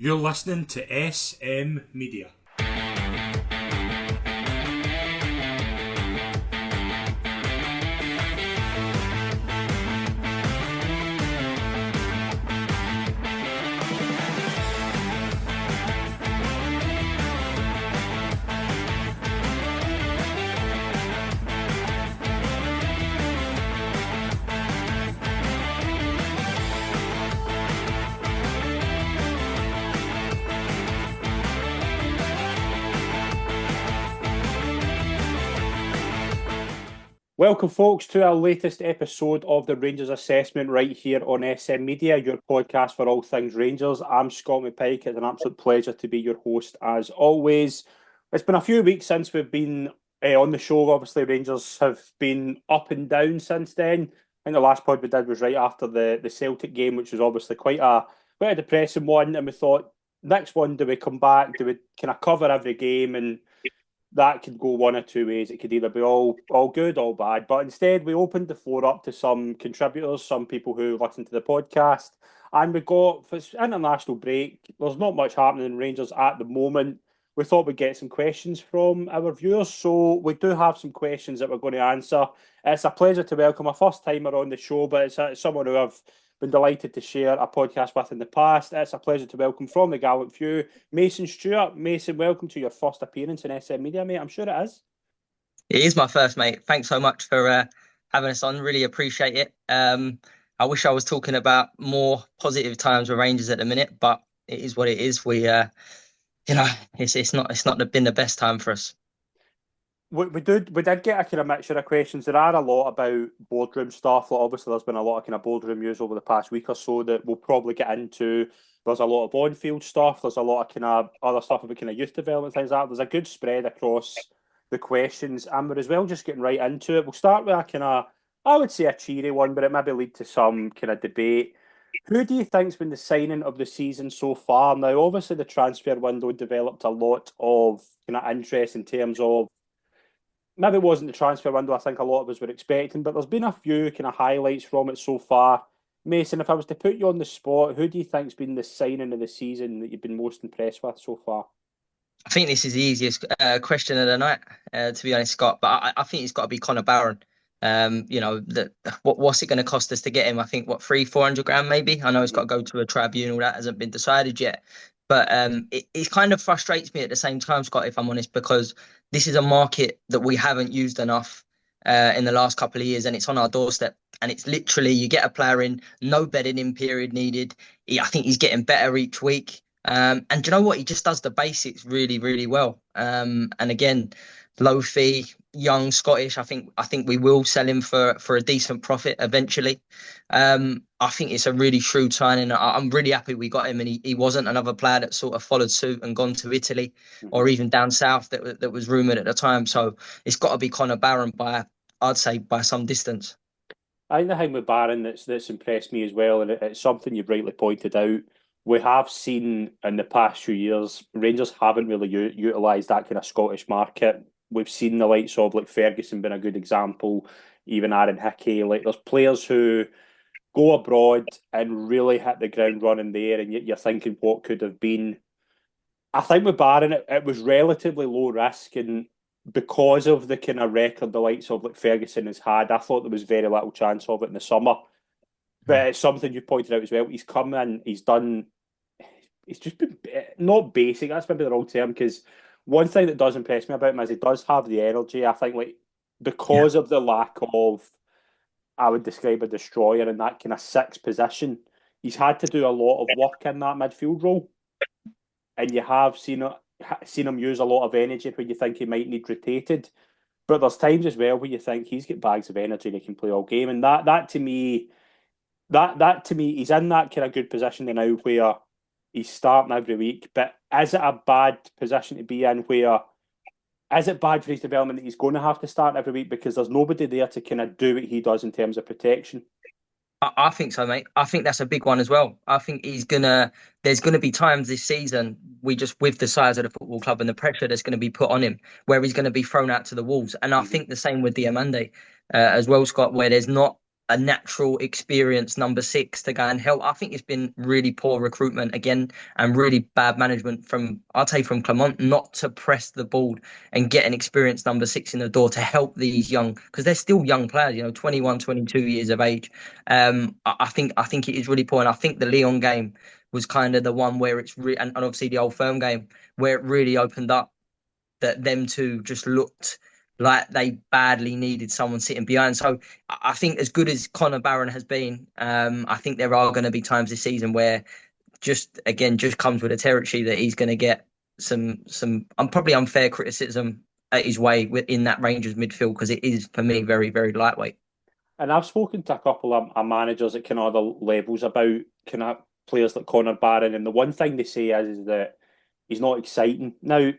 You're listening to SM Media. Welcome, folks, to our latest episode of the Rangers Assessment right here on SM Media, your podcast for all things Rangers. I'm Scott McPike. It's an absolute pleasure to be your host as always. It's been a few weeks since we've been on the show. Obviously, Rangers have been up and down since then. I think the last pod we did was right after the Celtic game, which was obviously quite a depressing one. And we thought, next one, do we come back? Do we kind of cover every game? And that could go one or two ways. It could either be all good, all bad. But instead, we opened the floor up to some contributors, some people who listen to the podcast, and we got for this international break. There's not much happening in Rangers at the moment. We thought we'd get some questions from our viewers, so we do have some questions that we're going to answer. It's a pleasure to welcome a first timer on the show, but it's someone who I've been delighted to share a podcast with in the past. It's a pleasure to welcome from the Gallant Few, Mason Stewart. Mason, welcome to your first appearance in SM Media, mate. I'm sure it is. It is my first, mate. Thanks so much for having us on. Really appreciate it. I wish I was talking about more positive times with Rangers at the minute, but it is what it is. It's not been the best time for us. We did get a kind of mixture of questions. There are a lot about boardroom stuff. Like obviously, there's been a lot of kind of boardroom news over the past week or so that we'll probably get into. There's a lot of on-field stuff. There's a lot of kind of other stuff about kind of youth development, things like that. There's a good spread across the questions, and we're as well just getting right into it. We'll start with a kind of, I would say, a cheery one, but it maybe lead to some kind of debate. Who do you think's been the signing of the season so far? Now, obviously, the transfer window developed a lot of kind of interest in terms of maybe it wasn't the transfer window I think a lot of us were expecting, but there's been a few kind of highlights from it so far. Mason, if I was to put you on the spot, who do you think's been the signing of the season that you've been most impressed with so far? I think this is the easiest question of the night, to be honest, Scott. But I think it's got to be Connor Barron. What's it going to cost us to get him? I think 300-400 grand maybe. I know it's got to go to a tribunal that hasn't been decided yet. But it kind of frustrates me at the same time, Scott, if I'm honest, because this is a market that we haven't used enough in the last couple of years, and it's on our doorstep. And it's literally, you get a player in, no bedding in period needed. I think he's getting better each week. And do you know what? He just does the basics really, really well. And again, low fee, young Scottish. I think we will sell him for a decent profit eventually. I think it's a really shrewd signing. I'm really happy we got him, and he wasn't another player that sort of followed suit and gone to Italy or even down south that was rumoured at the time. So it's got to be Connor Barron I'd say by some distance. I think the thing with Barron that's impressed me as well, and it's something you've rightly pointed out, we have seen in the past few years, Rangers haven't really utilised that kind of Scottish market. We've seen the likes of like Ferguson being a good example, even Aaron Hickey. Like there's players who go abroad and really hit the ground running there, and you're thinking what could have been. I think with Barron, it was relatively low risk, and because of the kind of record the likes of like Ferguson has had, I thought there was very little chance of it in the summer. But it's something you pointed out as well. He's come in, he's just been not basic. That's maybe the wrong term because one thing that does impress me about him is he does have the energy. I think like because of the lack of, I would describe a destroyer in that kind of sixth position, he's had to do a lot of work in that midfield role, and you have seen him use a lot of energy when you think he might need rotated. But there's times as well where you think he's got bags of energy and he can play all game, and that to me, he's in that kind of good position now where he's starting every week. But is it a bad position to be in? Where is it bad for his development that he's going to have to start every week because there's nobody there to kind of do what he does in terms of protection? I think so, mate. I think that's a big one as well. I think there's gonna be times this season with the size of the football club and the pressure that's going to be put on him, where he's going to be thrown out to the wolves. And I think the same with Diamande as well, Scott, where there's not a natural experienced number six to go and help. I think it's been really poor recruitment again and really bad management from, I'd say, from Clement not to press the ball and get an experienced number six in the door to help these young, because they're still young players, 21, 22 years of age. I think it is really poor. And I think the Lyon game was kind of the one where it's and obviously the Old Firm game where it really opened up, that them two just looked like they badly needed someone sitting behind. So I think as good as Connor Barron has been, I think there are going to be times this season where just comes with a territory that he's going to get some probably unfair criticism at his way in that Rangers midfield, because it is for me very, very lightweight. And I've spoken to a couple of managers at kind of other levels about kind of players like Connor Barron, and the one thing they say is that he's not exciting. Now,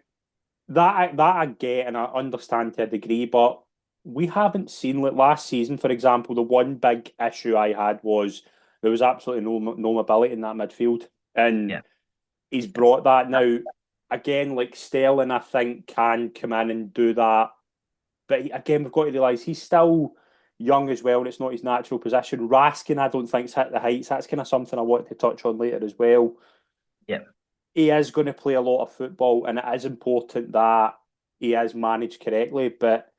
that I get and I understand to a degree, but we haven't seen, like last season, for example, the one big issue I had was there was absolutely no mobility in that midfield, and Yeah. he's brought that now. Again, like Sterling, I think can come in and do that, but again, we've got to realise he's still young as well, and it's not his natural position. Raskin, I don't think's hit the heights. That's kind of something I want to touch on later as well. Yeah. He is going to play a lot of football, and it is important that he is managed correctly. But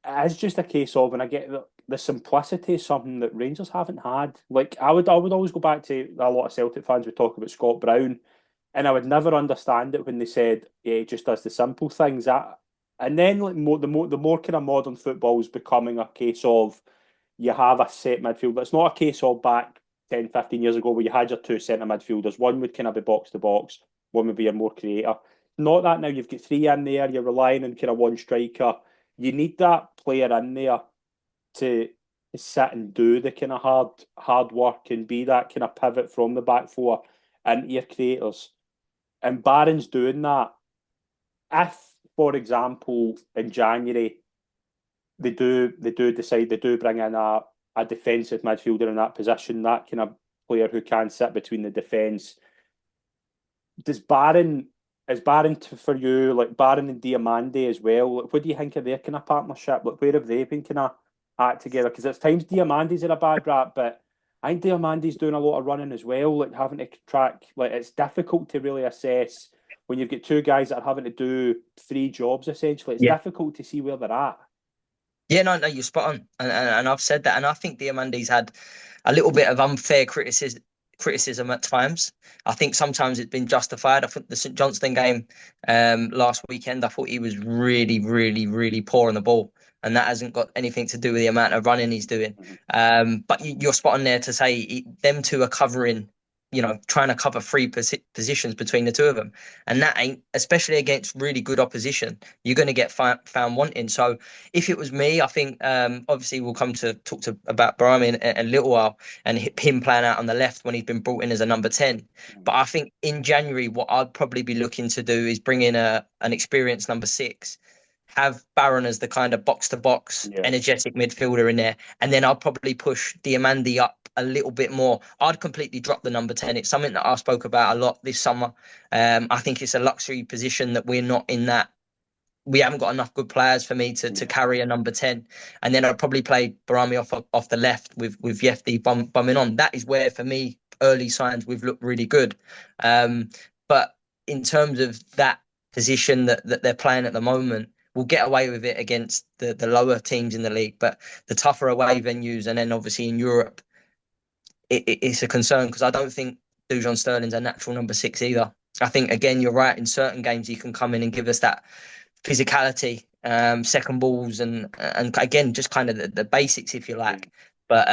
it is just a case of, and I get the simplicity is something that Rangers haven't had. Like I would always go back to a lot of Celtic fans would talk about Scott Brown, and I would never understand it when they said, "Yeah, he just does the simple things." And then like the more kind of modern football is becoming a case of you have a set midfield. It's not a case of back 10, 15 years ago where you had your two centre midfielders. One would kind of be box to box, one would be your more creator. Not that now, you've got three in there, you're relying on kind of one striker. You need that player in there to sit and do the kind of hard work and be that kind of pivot from the back four into your creators. And Barron's doing that. If, for example, in January they do decide they do bring in a defensive midfielder in that position, that kind of player who can sit between the defence. Is Barron for you, like Barron and Diamande as well? Like, what do you think of their kind of partnership? Like, where have they been kind of at together? Because at times Diamande's in a bad rap, but I think Diamande's doing a lot of running as well, like having to track. Like, it's difficult to really assess when you've got two guys that are having to do three jobs essentially. It's difficult to see where they're at. Yeah, no, you're spot on, and I've said that, and I think Diamandi's had a little bit of unfair criticism at times. I think sometimes it's been justified. I think the St Johnstone game last weekend, I thought he was really, really, really poor on the ball, and that hasn't got anything to do with the amount of running he's doing. But you're spot on there to say them two are covering, trying to cover three positions between the two of them. And that ain't, especially against really good opposition, you're going to get found wanting. So if it was me, I think obviously we'll come to talk about Brahmi in a little while and him playing out on the left when he's been brought in as a number 10. But I think in January, what I'd probably be looking to do is bring in an experienced number 6, have Barron as the kind of box-to-box energetic midfielder in there, and then I'll probably push Diamandi up a little bit more. I'd completely drop the number 10. It's something that I spoke about a lot this summer. I think it's a luxury position that we're not in that. We haven't got enough good players for me to carry a number 10. And then I'd probably play Barami off the left with Yefti bumming on. That is where, for me, early signs we've looked really good. But in terms of that position that they're playing at the moment, we'll get away with it against the lower teams in the league. But the tougher away venues, and then obviously in Europe, it's a concern, because I don't think Dujon Sterling's a natural number 6 either. I think, again, you're right. In certain games, he can come in and give us that physicality, second balls, and again, just kind of the basics, if you like. But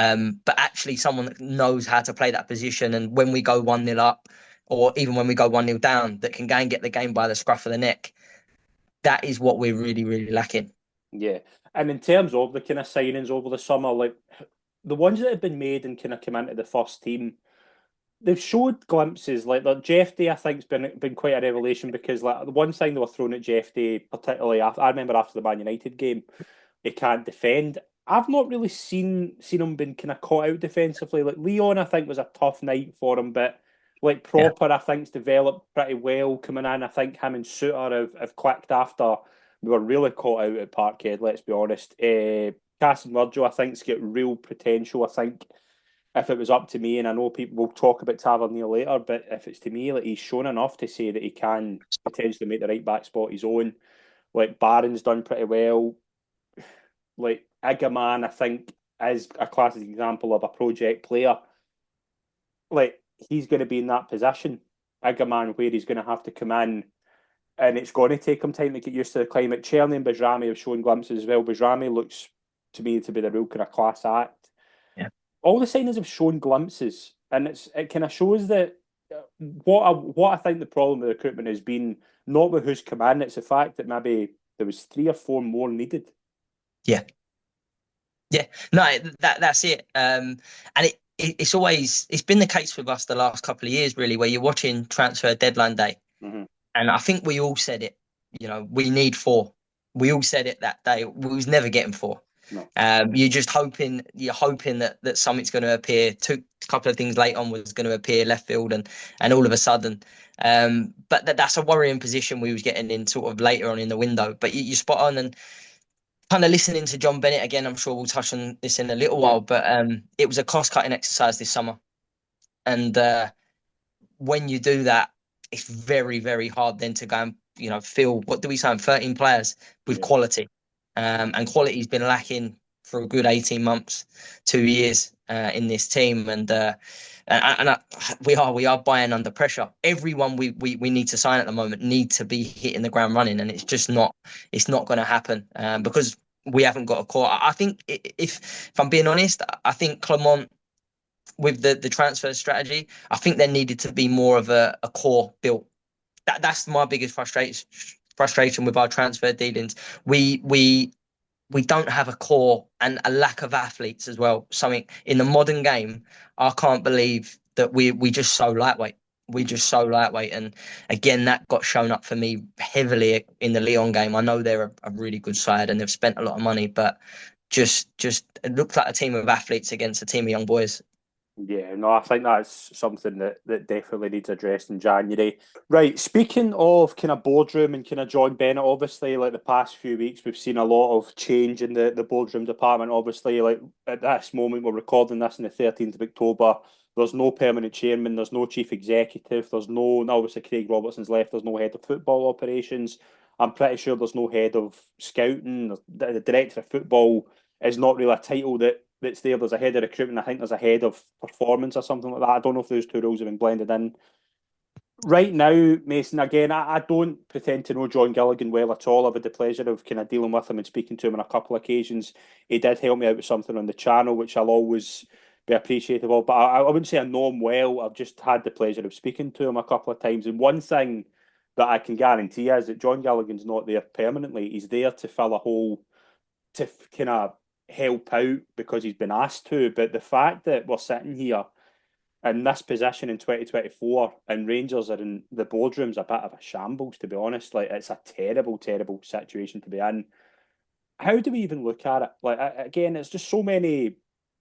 actually someone that knows how to play that position, and when we go 1-0 up, or even when we go 1-0 down, that can go and get the game by the scruff of the neck. That is what we're really, really lacking. Yeah. And in terms of the kind of signings over the summer, like the ones that have been made and kind of come into the first team, they've showed glimpses. Like Jeff Day, I think, has been quite a revelation, because like the one thing they were throwing at Jeff Day, particularly I remember after the Man United game, he can't defend. I've not really seen him been kind of caught out defensively. Like Lyon, I think, was a tough night for him, but like Proper, I think's developed pretty well coming in. I think him and Suter have clicked after we were really caught out at Parkhead, let's be honest. Cass and Virgil, I think's got real potential. I think if it was up to me, and I know people will talk about Tavernier later, but if it's to me, like he's shown enough to say that he can potentially make the right back spot his own. Like Barron's done pretty well. Like Igaman, I think, is a classic example of a project player. Like he's going to be in that position, Igaman, where he's going to have to come in, and it's going to take him time to get used to the climate. Cherny and Bajrami have shown glimpses as well. Bajrami looks to me to be the real kind of class act. Yeah. All the signings have shown glimpses, and it kind of shows that what I think the problem with recruitment has been not with who's come in, it's the fact that maybe there was 3 or 4 more needed. Yeah. Yeah, no, that's it. And it's been the case with us the last couple of years, really, where you're watching transfer deadline day, and I think we all said it. You know, we need 4. We all said it that day. We was never getting 4. No. You're just hoping that something's going to appear. A couple of things late on was going to appear left field, and all of a sudden, but that's a worrying position we was getting in sort of later on in the window. But you're spot on, and kind of listening to John Bennett again, I'm sure we'll touch on this in a little while, but it was a cost-cutting exercise this summer. And when you do that, it's very, very hard then to go and, fill, what do we say, 13 players with quality. And quality's been lacking for a good 18 months, 2 years in this team. And we are buying under pressure. Everyone we need to sign at the moment need to be hitting the ground running, and it's just not going to happen because we haven't got a core. I think if I'm being honest, I think Clement, with the transfer strategy, I think there needed to be more of a core built. That's my biggest frustration with our transfer dealings. We don't have a core and a lack of athletes as well. Something in the modern game, I can't believe that we just so lightweight. We're just so lightweight, and again, that got shown up for me heavily in the Lyon game. I know they're a really good side and they've spent a lot of money, but just it looked like a team of athletes against a team of young boys. Yeah, no, I think that's something that definitely needs addressed in January. Right, speaking of kind of boardroom and kind of John Bennett, obviously, like the past few weeks, we've seen a lot of change in the boardroom department. Obviously, like at this moment, we're recording this on the 13th of October. There's no permanent chairman, there's no chief executive, there's no, obviously, Craig Robertson's left, there's no head of football operations. I'm pretty sure there's no head of scouting. The director of football is not really a title that's there. There's a head of recruitment. I think there's a head of performance or something like that. I don't know if those 2 roles have been blended in. Right now, Mason, again, I don't pretend to know John Gilligan well at all. I've had the pleasure of kind of dealing with him and speaking to him on a couple of occasions. He did help me out with something on the channel, which I'll always be appreciative of. But I wouldn't say I know him well. I've just had the pleasure of speaking to him a couple of times. And one thing that I can guarantee is that John Gilligan's not there permanently. He's there to fill a hole, to kind of help out because he's been asked to. But the fact that we're sitting here in this position in 2024 and Rangers are in the boardroom's a bit of a shambles, to be honest. Like, it's a terrible, terrible situation to be in. How do we even look at it? Like, again, it's just so many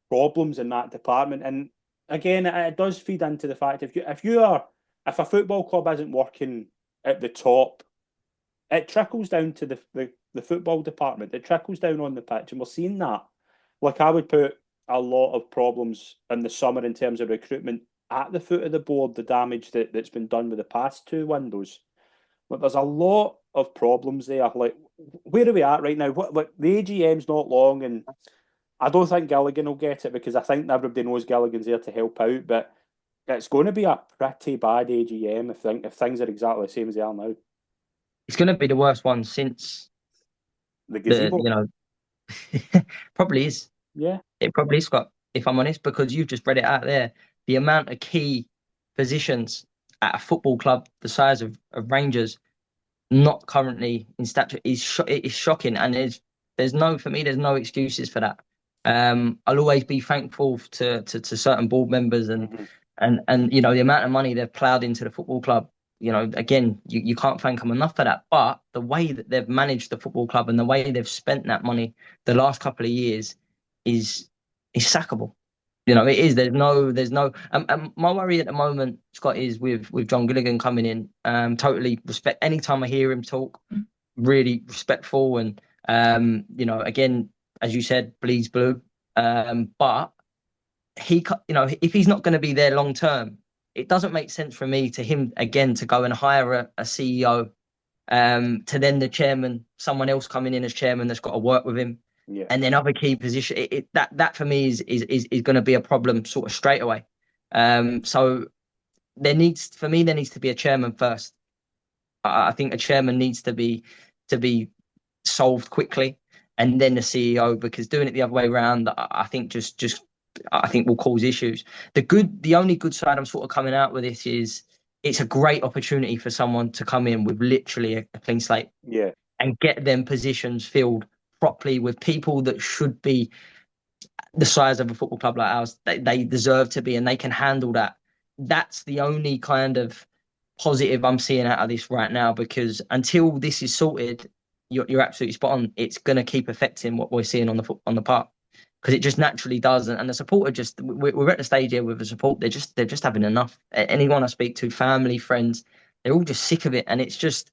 problems in that department. And again, it does feed into the fact if a football club isn't working at the top, it trickles down to the football department. It trickles down on the pitch, and we're seeing that. Like, I would put a lot of problems in the summer in terms of recruitment at the foot of the board, the damage that's been done with the past 2 windows. But there's a lot of problems there. Like, where are we at right now? Like, the AGM's not long, and I don't think Gilligan will get it because I think everybody knows Gilligan's there to help out, but it's going to be a pretty bad AGM if things are exactly the same as they are now. It's going to be the worst one since the gazebo. Probably is. Yeah. It probably is, Scott, if I'm honest, because you've just read it out there. The amount of key positions at a football club the size of Rangers not currently in stature is shocking, and there's no excuses for that. I'll always be thankful to certain board members and the amount of money they've ploughed into the football club. Again, you can't thank them enough for that. But the way that they've managed the football club and the way they've spent that money the last couple of years is sackable. It is. There's no. My worry at the moment, Scott, is with John Gilligan coming in. Totally respect. Anytime I hear him talk, really respectful, and again, as you said, bleeds blue. But if he's not going to be there long term, it doesn't make sense for me to him again to go and hire a CEO, to then the chairman, someone else coming in as chairman that's got to work with him, Yeah. and then other key position. That for me is going to be a problem sort of straight away. So there needs to be a chairman first. I think a chairman needs to be solved quickly, and then the CEO, because doing it the other way around, I think just I think will cause issues. The only good side I'm sort of coming out with this is it's a great opportunity for someone to come in with literally a clean slate Yeah. and get them positions filled properly with people that should be the size of a football club like ours. They deserve to be, and they can handle that. That's the only kind of positive I'm seeing out of this right now, because until this is sorted, you're absolutely spot on. It's going to keep affecting what we're seeing on the park, because it just naturally does. And the support are just we're at the stage here with the support. They're just having enough. Anyone I speak to, family, friends, they're all just sick of it, and it's just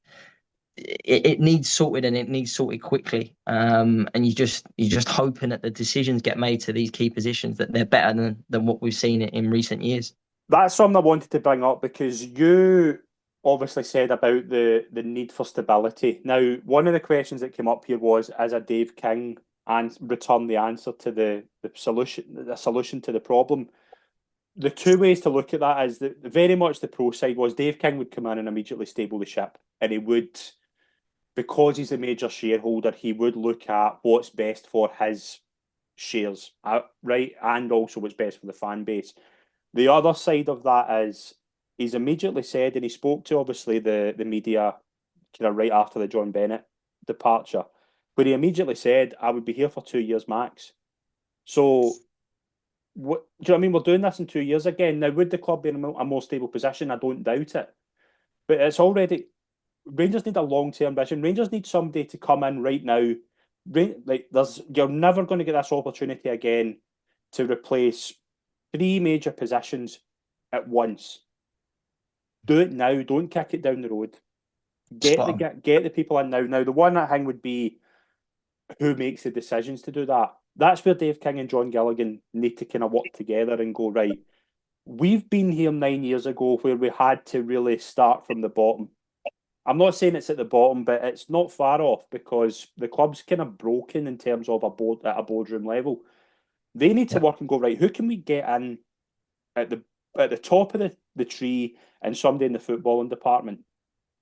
it needs sorted, and it needs sorted quickly. And you're just hoping that the decisions get made to these key positions that they're better than what we've seen in recent years. That's something I wanted to bring up because you obviously said about the need for stability. Now, one of the questions that came up here was, as a Dave King and return the answer to the solution to the problem. The two ways to look at that is that very much the pro side was Dave King would come in and immediately stable the ship, and he would, because he's a major shareholder, he would look at what's best for his shares, right, and also what's best for the fan base. The other side of that is he's immediately said, and he spoke to obviously the media kind of right after the John Bennett departure, where he immediately said, I would be here for 2 years max. So, what do you know what I mean? We're doing this in 2 years again. Now, would the club be in a more stable position? I don't doubt it. But it's already, Rangers need a long-term vision. Rangers need somebody to come in right now. You're never going to get this opportunity again to replace three major positions at once. Do it now. Don't kick it down the road. Get the people in now. Now, the one I think would be who makes the decisions to do that. That's where Dave King and John Gilligan need to kind of work together and go, right, we've been here 9 years ago where we had to really start from the bottom. I'm not saying it's at the bottom, but it's not far off, because the club's kind of broken in terms of at a boardroom level. They need to work and go, right, who can we get in at the top of the tree, and somebody in the footballing department.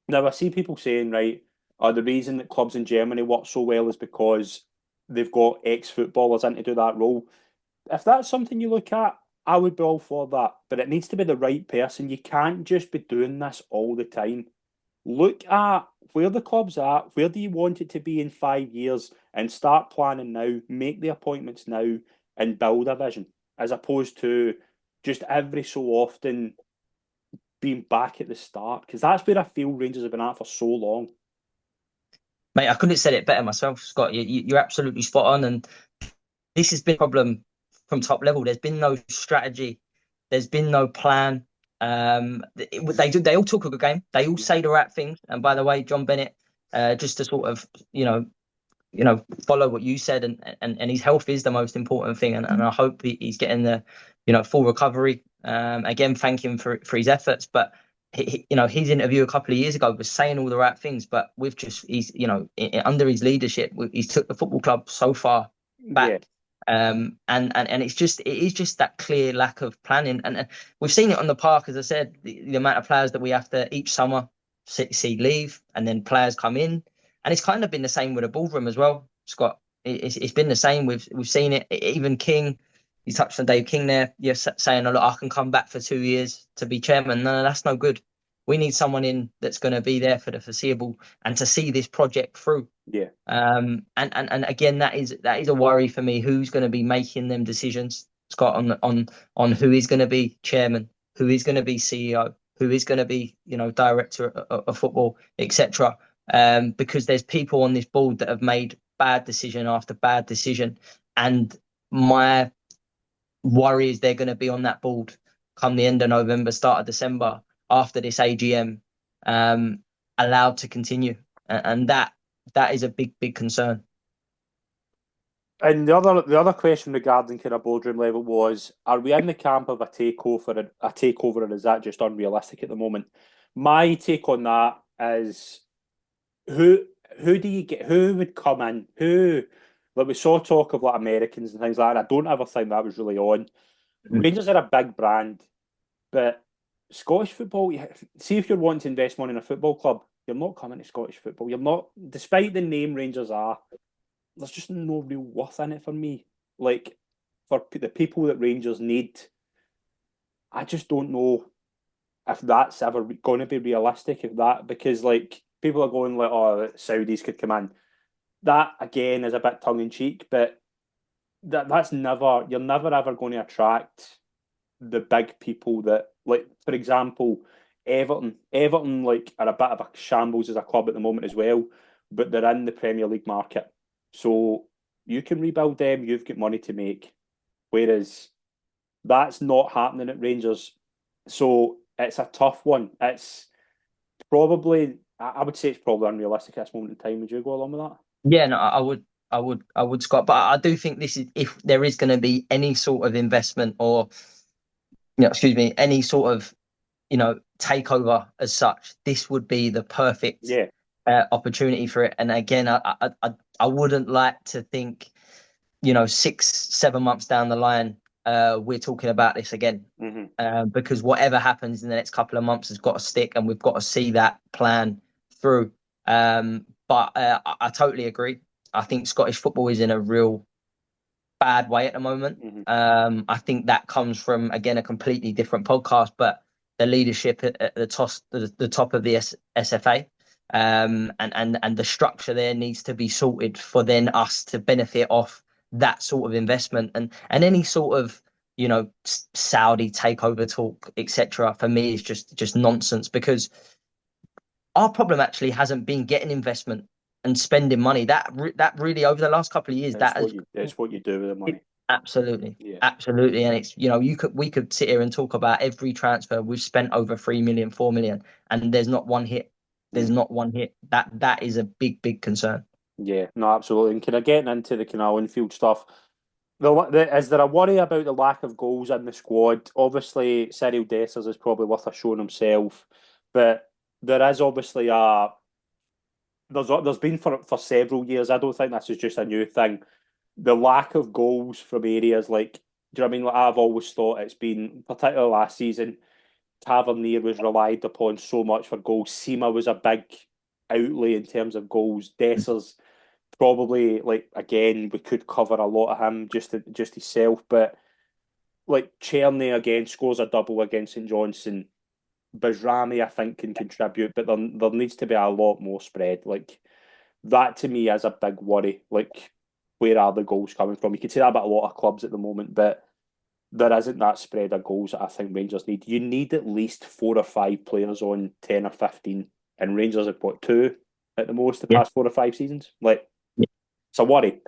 Now, I see people saying, right, the reason that clubs in Germany work so well is because they've got ex-footballers in to do that role. If that's something you look at, I would be all for that. But it needs to be the right person. You can't just be doing this all the time. Look at where the club's at, where do you want it to be in 5 years, and start planning now, make the appointments now, and build a vision, as opposed to just every so often being back at the start, because that's where I feel Rangers have been at for so long. Mate, I couldn't have said it better myself, Scott. You're absolutely spot on, and this has been a problem from top level. There's been no strategy, there's been no plan. They all talk a good game. They all say the right things. And by the way, John Bennett, just to sort of follow what you said, and his health is the most important thing, and I hope he's getting the full recovery. Again, thank him for his efforts, but his interview a couple of years ago was saying all the right things, but he's under his leadership, he's took the football club so far back. Yeah. And it is just that clear lack of planning, and we've seen it on the park, as I said, the amount of players that we have to each summer see leave, and then players come in. And it's kind of been the same with the boardroom as well, Scott. It's been the same. We've seen it. Even King, you touched on Dave King there. You're saying, "Oh, look, I can come back for 2 years to be chairman." No, that's no good. We need someone in that's going to be there for the foreseeable and to see this project through. Yeah. And again, that is a worry for me. Who's going to be making them decisions, Scott, on who is going to be chairman, who is going to be CEO, who is going to be director of football, etc. Because there's people on this board that have made bad decision after bad decision, and my worry is they're going to be on that board come the end of November, start of December, after this AGM, allowed to continue, and that is a big concern. And the other question regarding kind of boardroom level was: are we in the camp of a takeover? A takeover, or is that just unrealistic at the moment? My take on that is who who do you get? Who would come in? Who, like we saw talk of like Americans and things like that. I don't ever think that was really on. Rangers are a big brand, but Scottish football. See, if you're wanting to invest money in a football club, you're not coming to Scottish football. You're not, despite the name Rangers are. There's just no real worth in it for me. Like for the people that Rangers need, I just don't know if that's ever going to be realistic. If that, because like people are going like, oh, Saudis could come in. That again is a bit tongue in cheek, but that's never, you're never ever going to attract the big people that, like, for example, Everton. Everton like are a bit of a shambles as a club at the moment as well, but they're in the Premier League market, so you can rebuild them. You've got money to make, whereas that's not happening at Rangers. So it's a tough one. It's probably, I would say it's probably unrealistic at this moment in time. Would you go along with that? Yeah, no, I would, Scott. But I do think this is, if there is going to be any sort of investment or, excuse me, any sort of, takeover as such, this would be the perfect Yeah. opportunity for it. And again, I wouldn't like to think, 6, 7 months down the line, we're talking about this again. Because whatever happens in the next couple of months has got to stick, and we've got to see that plan through. But I totally agree. I think Scottish football is in a real bad way at the moment. I think that comes from, again, a completely different podcast, but the leadership at the top of the SFA, and the structure there needs to be sorted for then us to benefit off that sort of investment, and any sort of, Saudi takeover talk, etc. For me is just nonsense, because our problem actually hasn't been getting investment and spending money. That really, over the last couple of years, It's what you do with the money. Absolutely. Yeah. Absolutely. And it's, we could sit here and talk about every transfer. We've spent over 3 million, 4 million, and there's not one hit. There's not one hit. That is a big concern. Yeah, no, absolutely. And kind of getting into the kind of on-field stuff, is there a worry about the lack of goals in the squad? Obviously, Cyril Dessers is probably worth a showing himself, but there is obviously there's been for several years. I don't think this is just a new thing. The lack of goals from areas like, do you know what I mean? Like, I've always thought it's been, particularly last season, Tavernier was relied upon so much for goals. Sema was a big outlay in terms of goals. Dessers probably, like, again, we could cover a lot of him, just himself, but like Cherny again scores a double against St Johnstone. Bajrami, I think, can contribute, but there needs to be a lot more spread. Like, that to me is a big worry. Like, where are the goals coming from? You could say that about a lot of clubs at the moment, but there isn't that spread of goals that I think Rangers need. You need at least 4 or 5 players on 10 or 15, and Rangers have got 2 at the most the Yeah. past 4 or 5 seasons. Like, Yeah. it's a worry.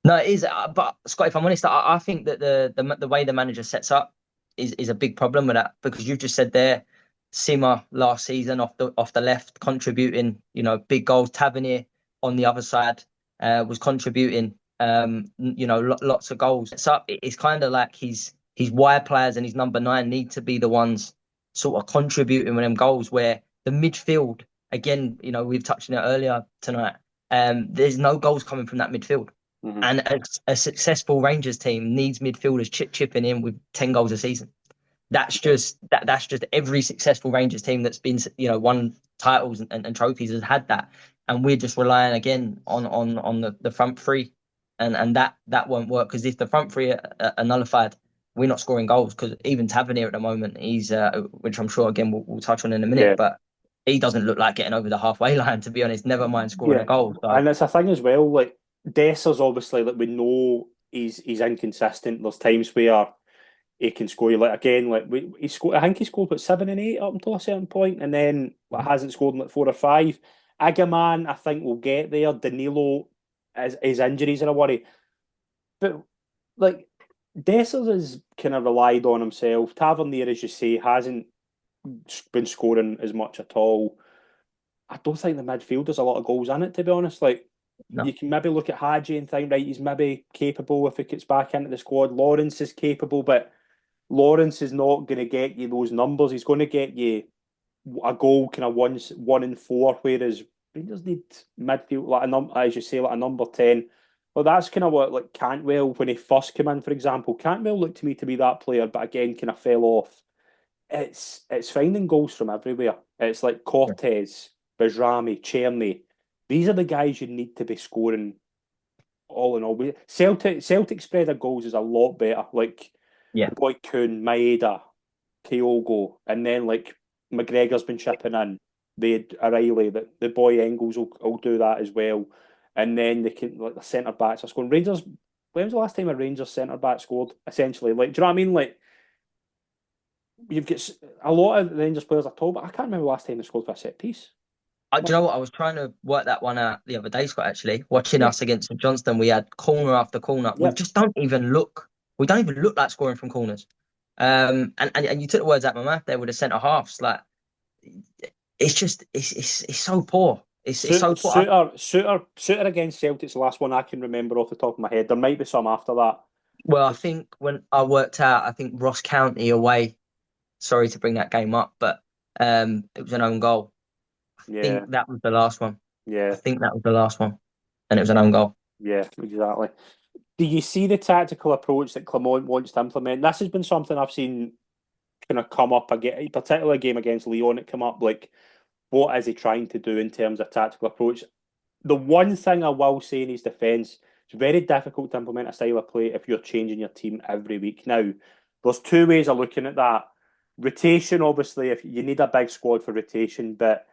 No, it is. But Scott, if I'm honest, I think that the way the manager sets up is a big problem with that, because you've just said there, Sima last season off the left contributing, big goals. Tavernier on the other side was contributing, lots of goals. So it's kind of like his wide players and his number 9 need to be the ones sort of contributing with them goals. Where the midfield, again, we've touched on it earlier tonight. There's no goals coming from that midfield. And a successful Rangers team needs midfielders chipping in with 10 goals a season. That's just every successful Rangers team that's been, won titles and trophies has had that. And we're just relying again on the front three, and that won't work, because if the front three are nullified, we're not scoring goals. Because even Tavernier at the moment, he's which I'm sure again we'll touch on in a minute, Yeah. but he doesn't look like getting over the halfway line, to be honest. Never mind scoring a goal. So. And it's a thing as well. Like, Dessers, obviously, like, we know he's inconsistent. There's times where he can score. Like, again, like, he scored. I think he scored, 7 and 8 up until a certain point, and then hasn't scored in like 4 or 5. Agaman, I think, will get there. Danilo, his injuries are a worry, but like, Dessers is kind of relied on himself. Tavernier, as you say, hasn't been scoring as much at all. I don't think the midfield there's a lot of goals in it, to be honest. Like, No. You can maybe look at Hadji and think, right, he's maybe capable if he gets back into the squad. Lawrence is capable, but Lawrence is not going to get you those numbers. He's going to get you a goal kind of 1 in 4, whereas Rangers need midfield, like as you say, like a number 10. Well, that's kind of what, like, Cantwell, when he first came in, for example. Cantwell looked to me to be that player, but again, kind of fell off. It's finding goals from everywhere. It's like Cortez, Bajrami, Cherny. These are the guys you need to be scoring all in all. Celtic spread of goals is a lot better. Like, Yeah. the boy Kuhn, Maeda, Kyogo, and then like McGregor's been chipping in. The O'Reilly, the boy Engels will do that as well. And then they can, like, the centre backs are scoring. Rangers. When was the last time a Rangers centre back scored? Essentially, like, do you know what I mean? Like, you've got a lot of Rangers players are tall, but I can't remember the last time they scored for a set piece. Do you know what? I was trying to work that one out the other day, Scott, actually. Watching Yeah. us against St Johnstone, we had corner after corner. We Yep. just don't even look. We don't even look like scoring from corners. And you took the words out of my mouth there with the centre halves. Like, it's just it's so poor. It's so poor. Suter against Celtic's the last one I can remember off the top of my head. There might be some after that. Well, I think when I worked out, I think Ross County away. Sorry to bring that game up, but it was an own goal. I Yeah, think that was the last one. yeah, I think that was the last one, and it was an own goal. yeah, exactly. Do you see the tactical approach that Clement wants to implement? This has been something I've seen kind of come up again, particularly a game against Lyon. It come up, like, what is he trying to do in terms of tactical approach? The one thing I will say in his defence, it's very difficult to implement a style of play if you're changing your team every week. Now, there's two ways of looking at that. Rotation, obviously, if you need a big squad for rotation, but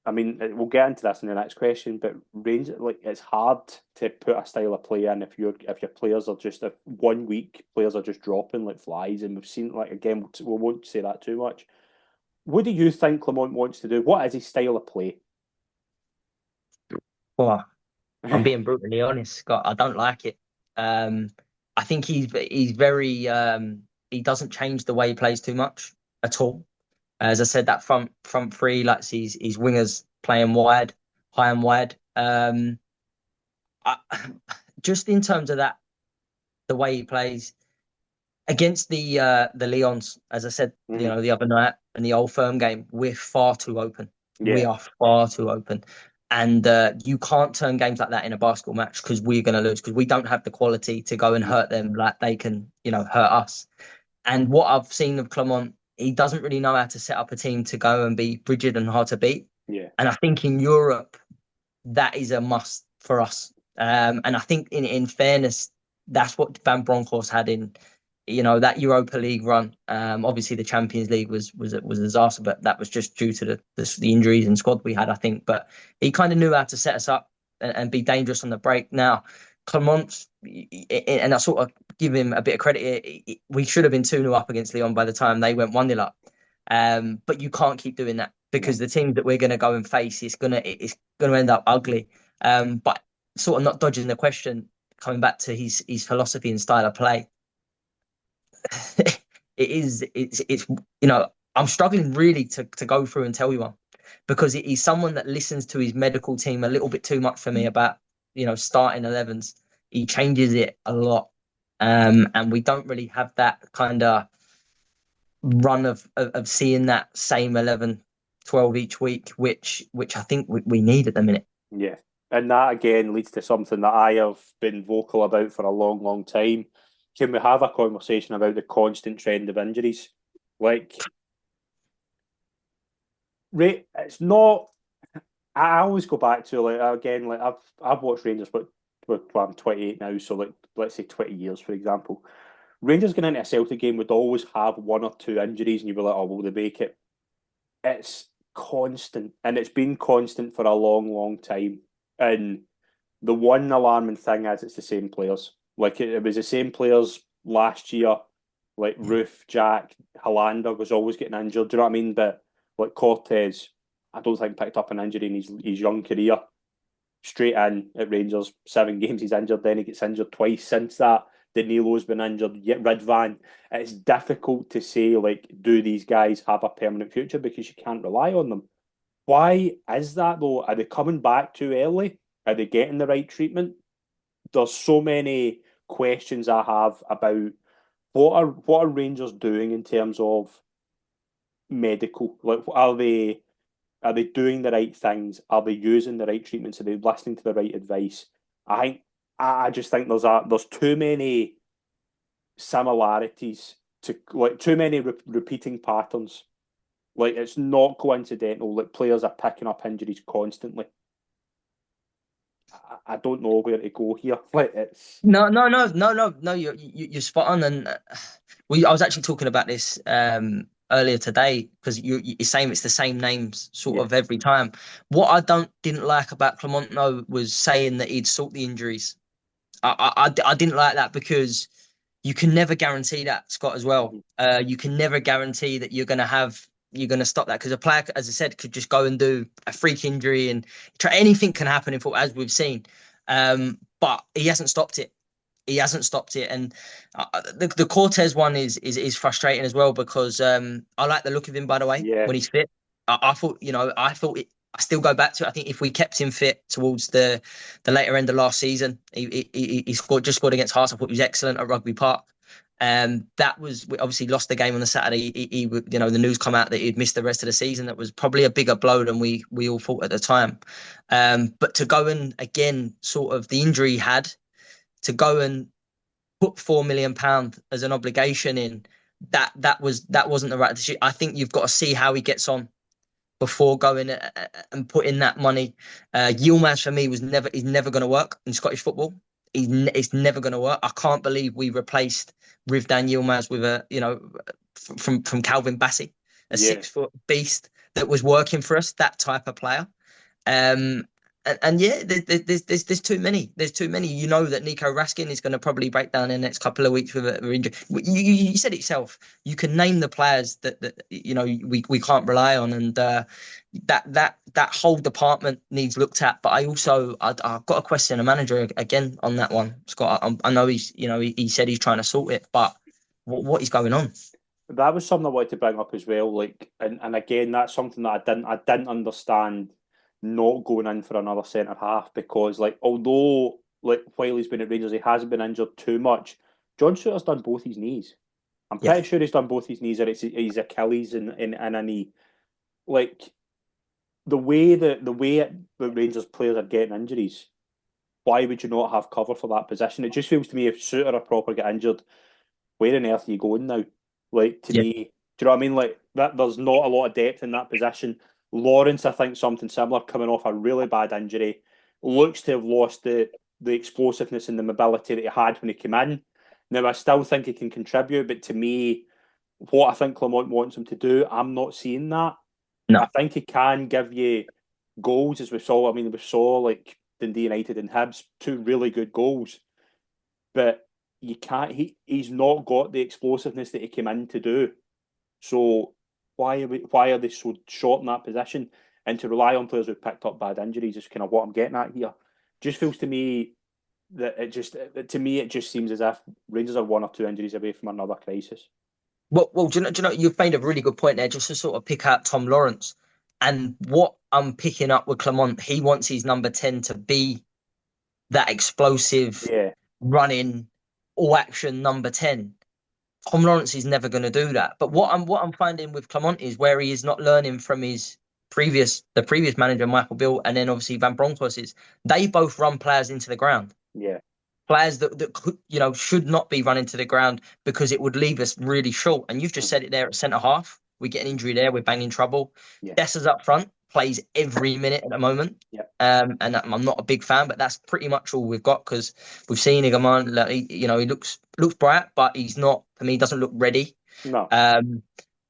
I mean, we'll get into this in the next question. But range, like, it's hard to put a style of play in if your players are just, if 1 week players are just dropping like flies, and we've seen, like, again, we won't say that too much. What do you think Clement wants to do? What is his style of play? Well, I'm being brutally honest, Scott. I don't like it. I think he's very he doesn't change the way he plays too much at all. As I said, that front three, like his wingers playing wide, high and wide. I, just in terms of that, the way he plays against the Leons, as I said, the other night in the Old Firm game, we're far too open. Yeah. We are far too open. And you can't turn games like that in a basketball match because we're going to lose because we don't have the quality to go and hurt them like they can, hurt us. And what I've seen of Clement, he doesn't really know how to set up a team to go and be rigid and hard to beat. Yeah. And I think in Europe, that is a must for us. And I think in fairness, that's what Van Bronckhorst had in, that Europa League run. Obviously, the Champions League was a disaster, but that was just due to the injuries and squad we had, I think. But he kind of knew how to set us up and be dangerous on the break. Now, Clement, and I sort of give him a bit of credit. We should have been 2-0 up against Lyon by the time they went 1-0 up. But you can't keep doing that because the team that we're going to go and face it's going to end up ugly. But sort of not dodging the question, coming back to his philosophy and style of play. it's I'm struggling really to go through and tell you one because he's someone that listens to his medical team a little bit too much for me about starting 11s. He changes it a lot, and we don't really have that kind of run of seeing that same 11, 12 each week, which I think we need at the minute. Yeah, and that again leads to something that I have been vocal about for a long, long time. Can we have a conversation about the constant trend of injuries? Like, it's not. I always go back to, like, again, like, I've watched Rangers, but I'm 28 now, so, like, let's say 20 years, for example. Rangers going into a Celtic game would always have one or two injuries, and you'd be like, oh, will they make it? It's constant, and it's been constant for a long, long time. And the one alarming thing is it's the same players. Like, it was the same players last year. Like, Roof, Jack, Hollander was always getting injured. Do you know what I mean? But, like, Cortez, I don't think picked up an injury in his young career. Straight in at Rangers, 7 games he's injured. Then he gets injured twice since that. Danilo's been injured. Yet Ridvan. It's difficult to say, like, do these guys have a permanent future because you can't rely on them. Why is that though? Are they coming back too early? are they getting the right treatment? There's so many questions I have about what are Rangers doing in terms of medical? Like, are they doing the right things? Are they using the right treatments? Are they listening to the right advice? I just think there's too many similarities to like too many repeating patterns. Like it's not coincidental. Like players are picking up injuries constantly. I don't know where to go here. Like it's No. You're spot on. And I was actually talking about this earlier today because you're saying it's the same names sort yeah, of every time. What I didn't like about Clement was saying that he'd sort the injuries. I didn't like that because you can never guarantee that, Scott, as well. mhm. You can never guarantee that you're going to stop that because a player, as I said, could just go and do a freak injury and anything can happen in football, as we've seen. But he hasn't stopped it. He hasn't stopped it, and the Cortez one is frustrating as well because I like the look of him. By the way, Yeah, when he's fit, I thought I thought it. I still go back to it. I think if we kept him fit towards the later end of last season, he scored against Hearts. I thought he was excellent at Rugby Park. That was we obviously lost the game on the Saturday. The news come out that he'd missed the rest of the season. That was probably a bigger blow than we all thought at the time. But to go and again, sort of the injury he had to go and put £4 million as an obligation in that wasn't the right decision. I think you've got to see how he gets on before going and putting that money. Yilmaz for me he's never going to work in Scottish football. It's never going to work. I can't believe we replaced Rivdan Yilmaz with from Calvin Bassey, a yeah. 6 foot beast that was working for us. That type of player. Um, and yeah, there's too many. There's too many. You know that Nico Raskin is going to probably break down in the next couple of weeks with an injury. You said it yourself. You can name the players that we can't rely on, and that whole department needs looked at. But I've got to question the manager again on that one, Scott. I know he said he's trying to sort it, but what is going on? That was something I wanted to bring up as well. Like, and again, that's something that I didn't understand not going in for another centre half because, like, although like while he's been at Rangers, he hasn't been injured too much. John Souttar's done both his knees. I'm Yeah, pretty sure he's done both his knees, or it's his Achilles and a knee. Like the way the Rangers players are getting injuries, why would you not have cover for that position? It just feels to me if Suter or Proper get injured, where on earth are you going now? Like to yeah, me, do you know what I mean? Like that, there's not a lot of depth in that position. Lawrence, I think, something similar, coming off a really bad injury, looks to have lost the explosiveness and the mobility that he had when he came in. Now, I still think he can contribute, but to me, what I think Clement wants him to do, I'm not seeing that. I no, think he can give you goals, as we saw. I mean, we saw like Dundee United and Hibs, two really good goals, but you can't. He's not got the explosiveness that he came in to do. So why are they so short in that position? And to rely on players who've picked up bad injuries is kind of what I'm getting at here. Just feels to me that it just seems as if Rangers are one or two injuries away from another crisis. well, do you know, you've made a really good point there, just to sort of pick out Tom Lawrence. And what I'm picking up with Clement, he wants his number 10 to be that explosive, Yeah, running, all action number 10. Tom Lawrence is never going to do that. But what I'm finding with Clement is where he is not learning from the previous manager, Michael Bill, and then obviously Van Bronckhorst is they both run players into the ground. yeah, Players that could, should not be running to the ground because it would leave us really short. And you've just said it there at centre half. We get an injury there, we're banging trouble. yeah, Dessa's up front, plays every minute at the moment. yeah. And I'm not a big fan, but that's pretty much all we've got because we've seen Igaman, like, he looks bright, but he's not, for me, he doesn't look ready. No, Um,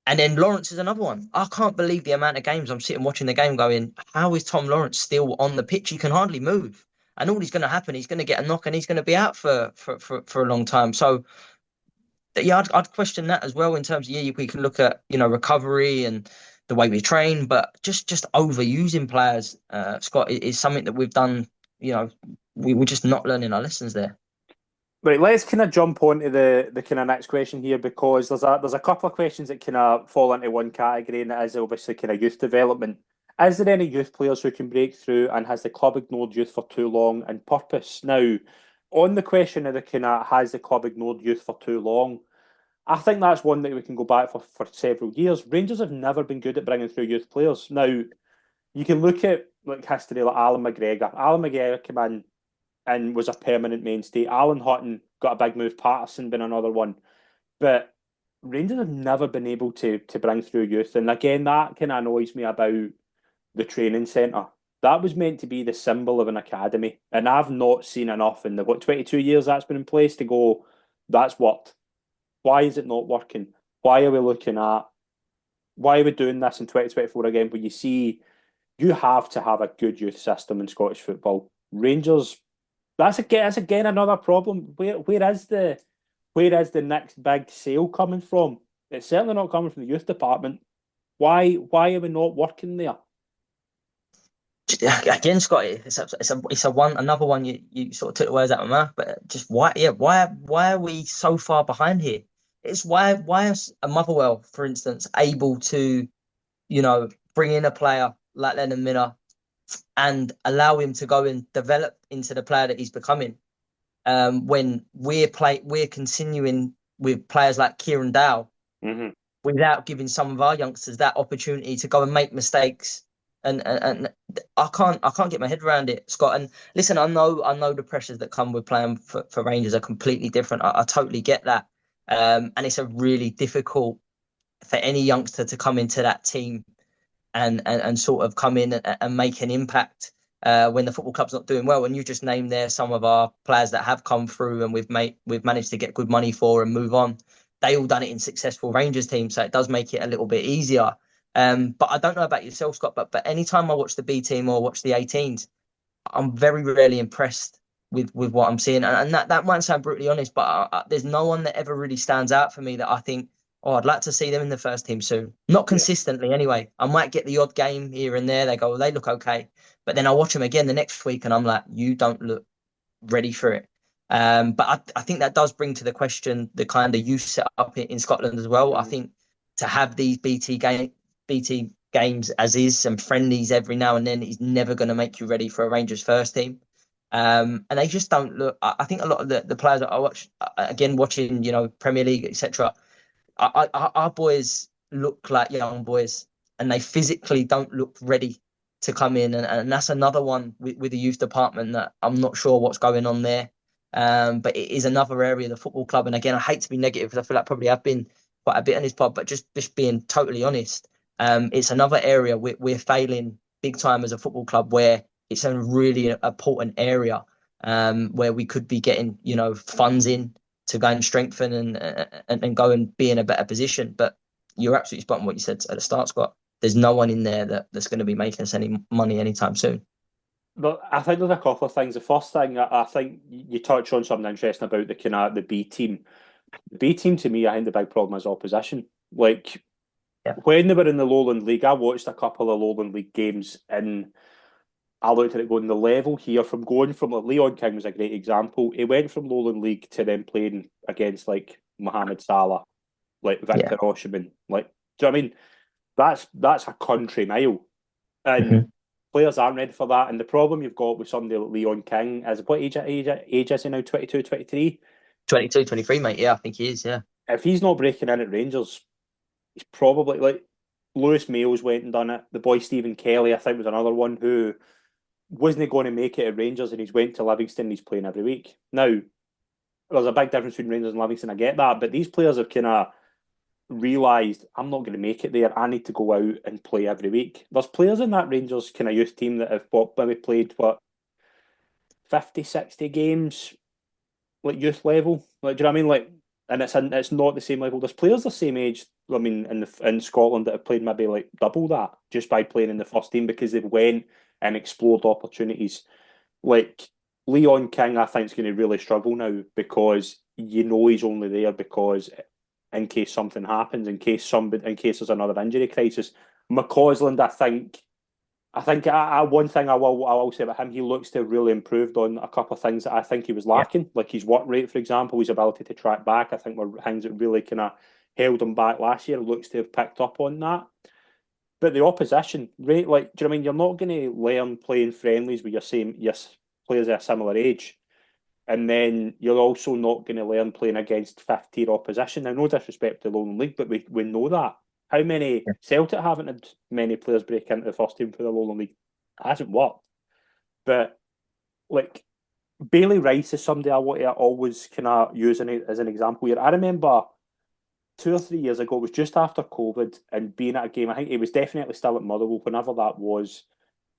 and then Lawrence is another one. I can't believe the amount of games I'm sitting watching the game going, how is Tom Lawrence still on the pitch? He can hardly move. And all is going to happen, he's going to get a knock and he's going to be out for a long time. So, yeah, I'd question that as well in terms of, yeah, we can look at, recovery and the way we train, but just overusing players, Scott, is something that we've done, we're just not learning our lessons there. right. Let's kind of jump on to the kind of next question here because there's a couple of questions that kind of fall into one category, and it is obviously kind of youth development. Is there any youth players who can break through, and has the club ignored youth for too long and purpose? Now, on the question of the kind of has the club ignored youth for too long, I think that's one that we can go back for several years. Rangers have never been good at bringing through youth players. Now, you can look at like history like Alan McGregor. Alan McGregor came in and was a permanent mainstay. Alan Hutton got a big move. Patterson been another one. But Rangers have never been able to bring through youth. And again, that kind of annoys me about the training centre. That was meant to be the symbol of an academy. And I've not seen enough in the 22 years that's been in place to go, that's worked. Why is it not working? Why are we doing this in 2024 again? But you see, you have to have a good youth system in Scottish football. Rangers, that's again another problem. Where is the next big sale coming from? It's certainly not coming from the youth department. Why are we not working there? Again, Scotty, it's another one you sort of took the words out of my mouth. But just why are we so far behind here? It's why is a Motherwell, for instance, able to, bring in a player like Lennon Miller and allow him to go and develop into the player that he's becoming. When we're continuing with players like Kieran Dow without giving some of our youngsters that opportunity to go and make mistakes. And I can't get my head around it, Scott. And listen, I know the pressures that come with playing for Rangers are completely different. I totally get that. And it's a really difficult for any youngster to come into that team and sort of come in and make an impact when the football club's not doing well. And you just named there some of our players that have come through and we've managed to get good money for and move on. They all done it in successful Rangers teams, so it does make it a little bit easier. But I don't know about yourself, Scott, but anytime I watch the B team or watch the 18s, I'm very rarely impressed with what I'm seeing. And that might sound brutally honest, but there's no one that ever really stands out for me that I think, oh, I'd like to see them in the first team soon. Not consistently, anyway. I might get the odd game here and there. They look okay. But then I'll watch them again the next week and I'm like, you don't look ready for it. But I think that does bring to the question the kind of youth set up in Scotland as well. I think to have these BT games as is and friendlies every now and then is never going to make you ready for a Rangers first team. And they just don't look. I think a lot of the players that I watch, again, watching, Premier League, etc., our boys look like young boys and they physically don't look ready to come in. And that's another one with the youth department that I'm not sure what's going on there. But it is another area of the football club. And again, I hate to be negative because I feel like probably I've been quite a bit on this pod, but just being totally honest, it's another area we're failing big time as a football club where it's a really important area where we could be getting, funds in to go and strengthen and go and be in a better position. But you're absolutely spot on what you said at the start, Scott. There's no one in there that's going to be making us any money anytime soon. But I think there's a couple of things. The first thing, I think you touch on something interesting about the B team. The B team, to me, I think the big problem is opposition. Like, when they were in the Lowland League, I watched a couple of Lowland League games and I looked at it going, the level here from like Leon King was a great example. He went from Lowland League to then playing against like Mohamed Salah, like Victor Osimhen. Like, do you know what I mean? That's a country mile. And players aren't ready for that. And the problem you've got with somebody like Leon King is, what age is he now? 22, 23? 22, 23, mate. Yeah, I think he is, yeah. If he's not breaking in at Rangers, he's probably like Lewis Mayles went and done it. The boy Stephen Kelly, I think, was another one who wasn't going to make it at Rangers and he's went to Livingston and he's playing every week. Now, there's a big difference between Rangers and Livingston, I get that, but these players have kind of realised, I'm not going to make it there, I need to go out and play every week. There's players in that Rangers kind of youth team that have maybe played, 50, 60 games, like youth level? Like, do you know what I mean? Like, and it's not the same level. There's players the same age, I mean, in Scotland that have played maybe like double that just by playing in the first team because they've went and explored opportunities. Like Leon King, I think is going to really struggle now because he's only there because in case something happens, in case there's another injury crisis. McCausland, I think one thing I will say about him, he looks to have really improved on a couple of things that I think he was lacking, like his work rate, for example, his ability to track back. I think were things that really kind of held him back last year. Looks to have picked up on that. But the opposition, right? Like, do you know what I mean? You're not going to learn playing friendlies with your players at a similar age, and then you're also not going to learn playing against fifth-tier opposition. Now, no disrespect to the Lowland League, but we know that. How many Celtic haven't had many players break into the first team for the Lowland League? It hasn't worked. But like Bailey Rice is somebody I want to always kind of use as an example here. I remember 2 or 3 years ago, it was just after COVID, and being at a game. I think he was definitely still at Motherwell, whenever that was.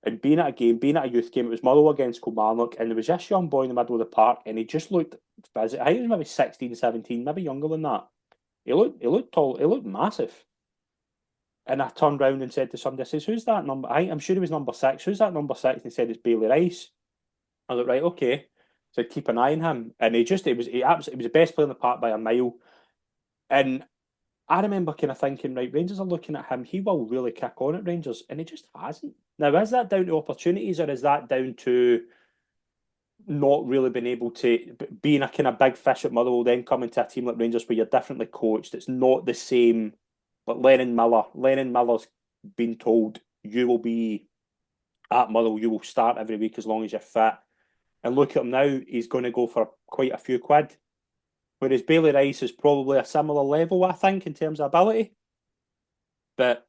And being at a game, being at a youth game, it was Motherwell against Kilmarnock, and there was this young boy in the middle of the park, and he just looked busy. I think he was maybe 16, 17, maybe younger than that. He looked tall, he looked massive. And I turned round and said to somebody, I says, who's that number? I'm sure he was number 6. Who's that number 6? And he said, it's Bailey Rice. I was like, right, okay. So I'd keep an eye on him. And he was the best player in the park by a mile. And I remember kind of thinking, right, Rangers are looking at him. He will really kick on at Rangers, and he just hasn't. Now, is that down to opportunities, or is that down to not really being able to being a kind of big fish at Motherwell, then coming to a team like Rangers where you're differently coached? It's not the same. But Lennon Miller's been told you will be at Motherwell, you will start every week as long as you're fit. And look at him now; he's going to go for quite a few quid. Whereas Bailey Rice is probably a similar level, I think, in terms of ability, but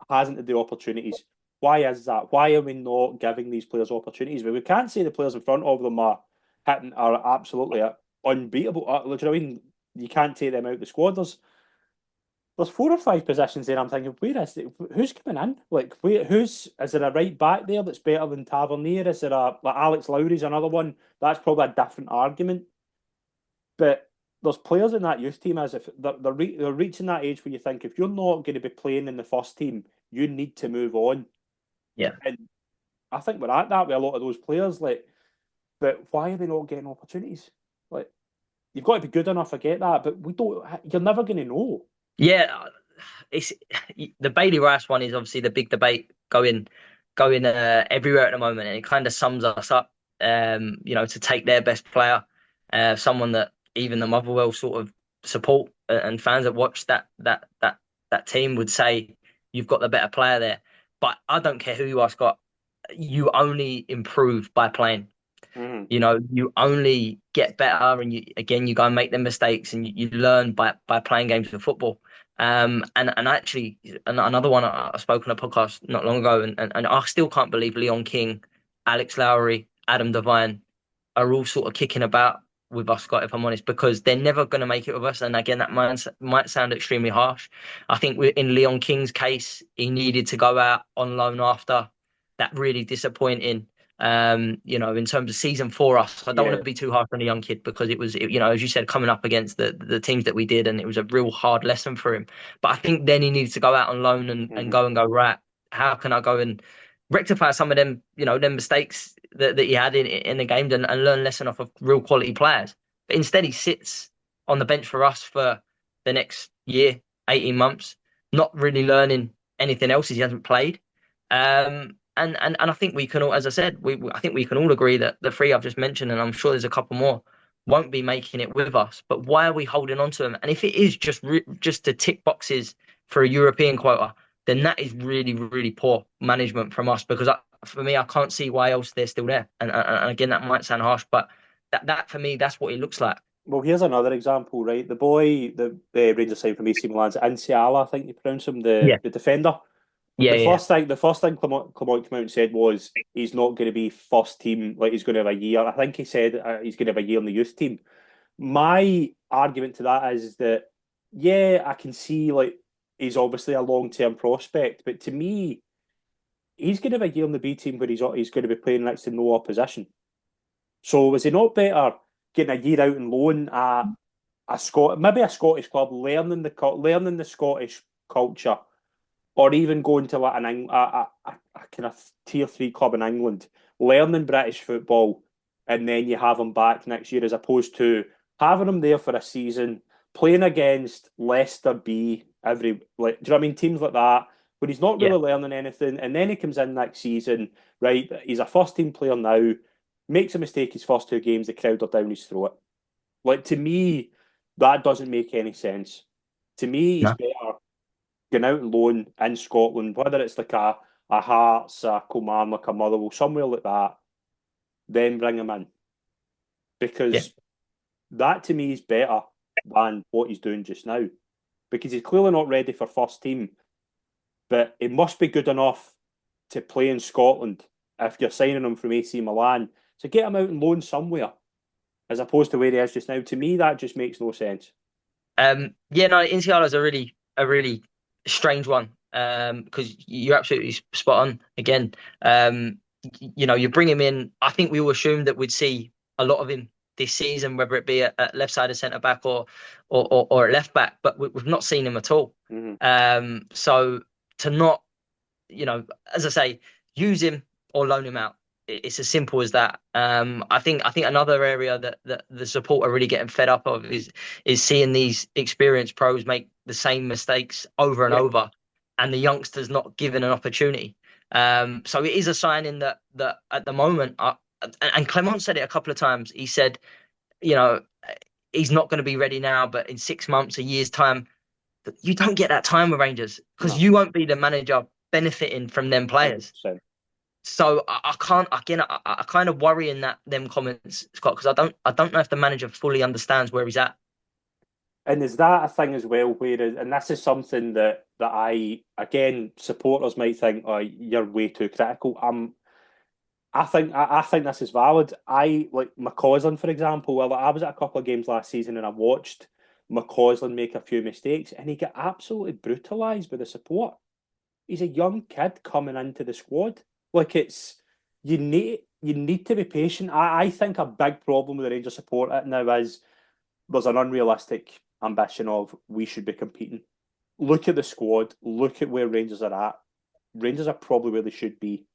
hasn't had the opportunities. Why is that? Why are we not giving these players opportunities? But we can't say the players in front of them are absolutely unbeatable. Do you know what I mean? You can't take them out of the squad. There's 4 or 5 positions there. I'm thinking, who's coming in? Like, is there a right back there that's better than Tavernier? Is there like Alex Lowry's another one? That's probably a different argument. But there's players in that youth team as if they're reaching that age where you think if you're not going to be playing in the first team, you need to move on. Yeah. And I think we're at that with a lot of those players. Like, but why are they not getting opportunities? Like, you've got to be good enough. I get that, but we don't. You're never going to know. Yeah, it's the Bailey Rice one is obviously the big debate going everywhere at the moment, and it kind of sums us up. To take their best player, someone that even the Motherwell sort of support and fans that watch that team would say you've got the better player there. But I don't care who you are, Scott. You only improve by playing. Mm-hmm. You only get better, and you go and make them mistakes, and you learn by playing games of football. And actually, another one I spoke on a podcast not long ago, and I still can't believe Leon King, Alex Lowry, Adam Devine are all sort of kicking about with us, Scott, if I'm honest, because they're never going to make it with us. And again, that might sound extremely harsh. I think in Leon King's case, he needed to go out on loan after that really disappointing. In terms of season for us, I don't want to be too hard on a young kid because it was, as you said, coming up against the teams that we did, and it was a real hard lesson for him. But I think then he needs to go out on loan and go, right, how can I go and rectify some of them, them mistakes that he had in the game and learn a lesson off of real quality players. But instead, he sits on the bench for us for the next year, 18 months, not really learning anything else as he hasn't played. And I think we can all, as I said, I think we can all agree that the 3 I've just mentioned, and I'm sure there's a couple more, won't be making it with us. But why are we holding on to them? And if it is just to tick boxes for a European quota, then that is really, really poor management from us. Because for me, I can't see why else they're still there. And again, that might sound harsh, but that for me, that's what it looks like. Well, here's another example, right? The boy, the Rangers side from AC Milan's Inciala, I think you pronounce him, the defender. The first thing Clement came out and said was he's not going to be first team, like he's going to have a year. I think he said he's going to have a year in the youth team. My argument to that is that, I can see like he's obviously a long-term prospect, but to me, he's going to have a year in the B team where he's going to be playing next to no opposition. So is he not better getting a year out and loan at maybe a Scottish club, learning the Scottish culture, or even going to like a kind of tier 3 club in England, learning British football, and then you have him back next year, as opposed to having him there for a season, playing against Leicester B do you know what I mean? Teams like that, where he's not really learning anything, and then he comes in next season, right? He's a first team player now, makes a mistake his first 2 games, the crowd are down his throat. Like, to me, that doesn't make any sense. To me, he's better going out and loan in Scotland, whether it's like a Hearts, a Kilmarnock, a Motherwell, somewhere like that, then bring him in. Because that to me is better than what he's doing just now. Because he's clearly not ready for first team, but he must be good enough to play in Scotland if you're signing him from AC Milan. So get him out and loan somewhere, as opposed to where he is just now. To me, that just makes no sense. Insiala is a really strange one, because you're absolutely spot on again. You bring him in. I think we all assumed that we'd see a lot of him this season, whether it be at left side of centre back or at left back, but we've not seen him at all. So to not, as I say, use him or loan him out. It's as simple as that. I think another area that the support are really getting fed up of is seeing these experienced pros make the same mistakes over and over, and the youngsters not given an opportunity. So it is a signing that at the moment, and Clement said it a couple of times. He said, he's not going to be ready now, but in 6 months, a year's time, you don't get that time with Rangers because you won't be the manager benefiting from them players. 100%. So I can't, again, I kind of worry in them comments, Scott, because I don't know if the manager fully understands where he's at. And is that a thing as well, and this is something that again, supporters might think, oh, you're way too critical. I think this is valid. I like McCausland, for example. Well, I was at a couple of games last season and I watched McCausland make a few mistakes and he got absolutely brutalised by the support. He's a young kid coming into the squad. Like you need to be patient. I think a big problem with the Rangers support right now is there's an unrealistic ambition of we should be competing. Look at the squad. Look at where Rangers are at. Rangers are probably where they should be.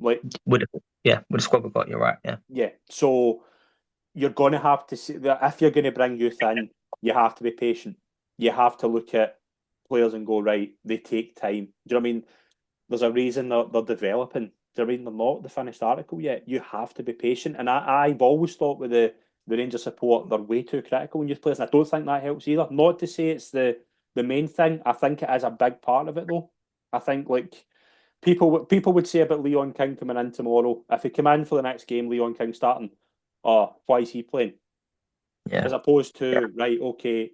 Like with the squad we've got, you're right. Yeah. So you're going to have to see that if you're going to bring youth in, you have to be patient. You have to look at players and go, right, they take time. Do you know what I mean? There's a reason they're developing. Do you know what I mean? They're not the finished article yet. You have to be patient. And I've always thought with the Rangers support, they're way too critical in youth players. And I don't think that helps either. Not to say it's the main thing. I think it is a big part of it, though. I think, like, people would say about Leon King coming in tomorrow, if he come in for the next game, Leon King starting, why is he playing? Yeah. As opposed to, right, okay,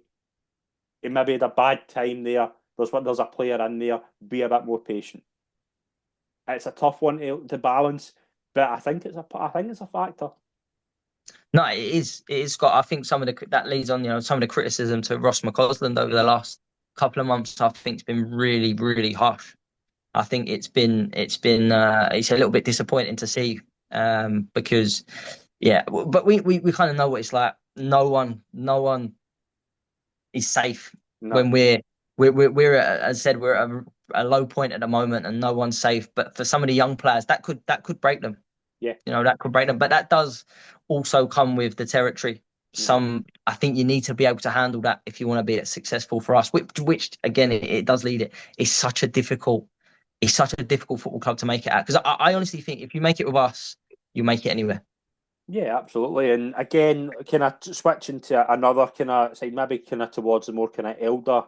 he maybe had a bad time there. There's a player in there. Be a bit more patient. It's a tough one to balance, but I think it's a factor. No, it is, Scott. I think that leads on, some of the criticism to Ross McCausland over the last couple of months. I think it's been really, really harsh. I think it's a little bit disappointing to see, because, but we kind of know what it's like. No one is safe when we're as I said, we're at a low point at the moment and no one's safe. But for some of the young players, that could break them. Yeah, that could break them. But that does also come with the territory. I think you need to be able to handle that if you want to be successful for us. Which again, it does lead it. It's such a difficult football club to make it at, because I honestly think if you make it with us, you make it anywhere. Yeah, absolutely. And again, kind of switching to another kind of side, maybe kind of towards the more kind of elder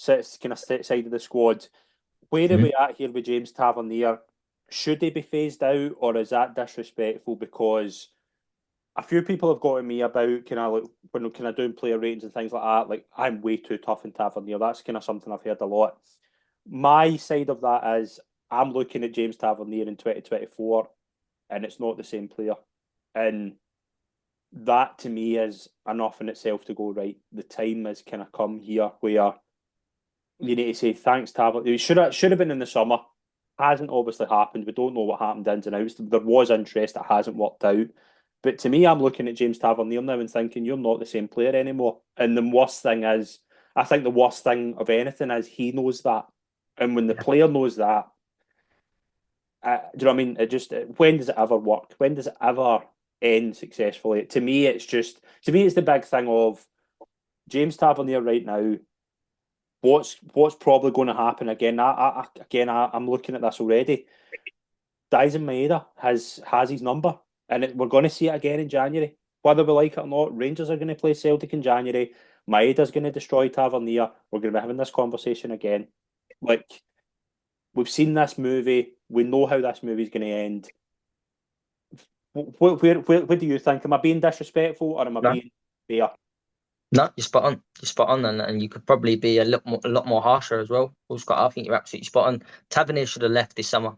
kind of side of the squad. Where are we at here with James Tavernier? Should he be phased out, or is that disrespectful? Because a few people have got to me about kind of like when kind of doing player ratings and things like that. Like, I'm way too tough in Tavernier. That's kind of something I've heard a lot. My side of that is I'm looking at James Tavernier in 2024, and it's not the same player. And that to me is enough in itself to go, right, the time has kind of come here where you need to say thanks, Tavernier. It should have been in the summer. Hasn't obviously happened. We don't know what happened ins and outs. There was interest. It hasn't worked out. But to me, I'm looking at James Tavernier now and thinking, you're not the same player anymore. And the worst thing is, I think the worst thing of anything is he knows that. And when the player knows that, do you know what I mean? When does it ever work? When does it ever end successfully? To me, it's the big thing of James Tavernier right now. What's probably going to happen again? I'm looking at this already. Daisen Maeda has his number, and we're going to see it again in January. Whether we like it or not, Rangers are going to play Celtic in January. Maeda's going to destroy Tavernier. We're going to be having this conversation again. Like, we've seen this movie. We know how this movie's going to end. Where do you think? Am I being disrespectful or am I No, being fair? no, you're spot on. You're spot on, and you could probably be a lot more harsher as well. Paul Scott, I think you're absolutely spot on. Tavernier should have left this summer.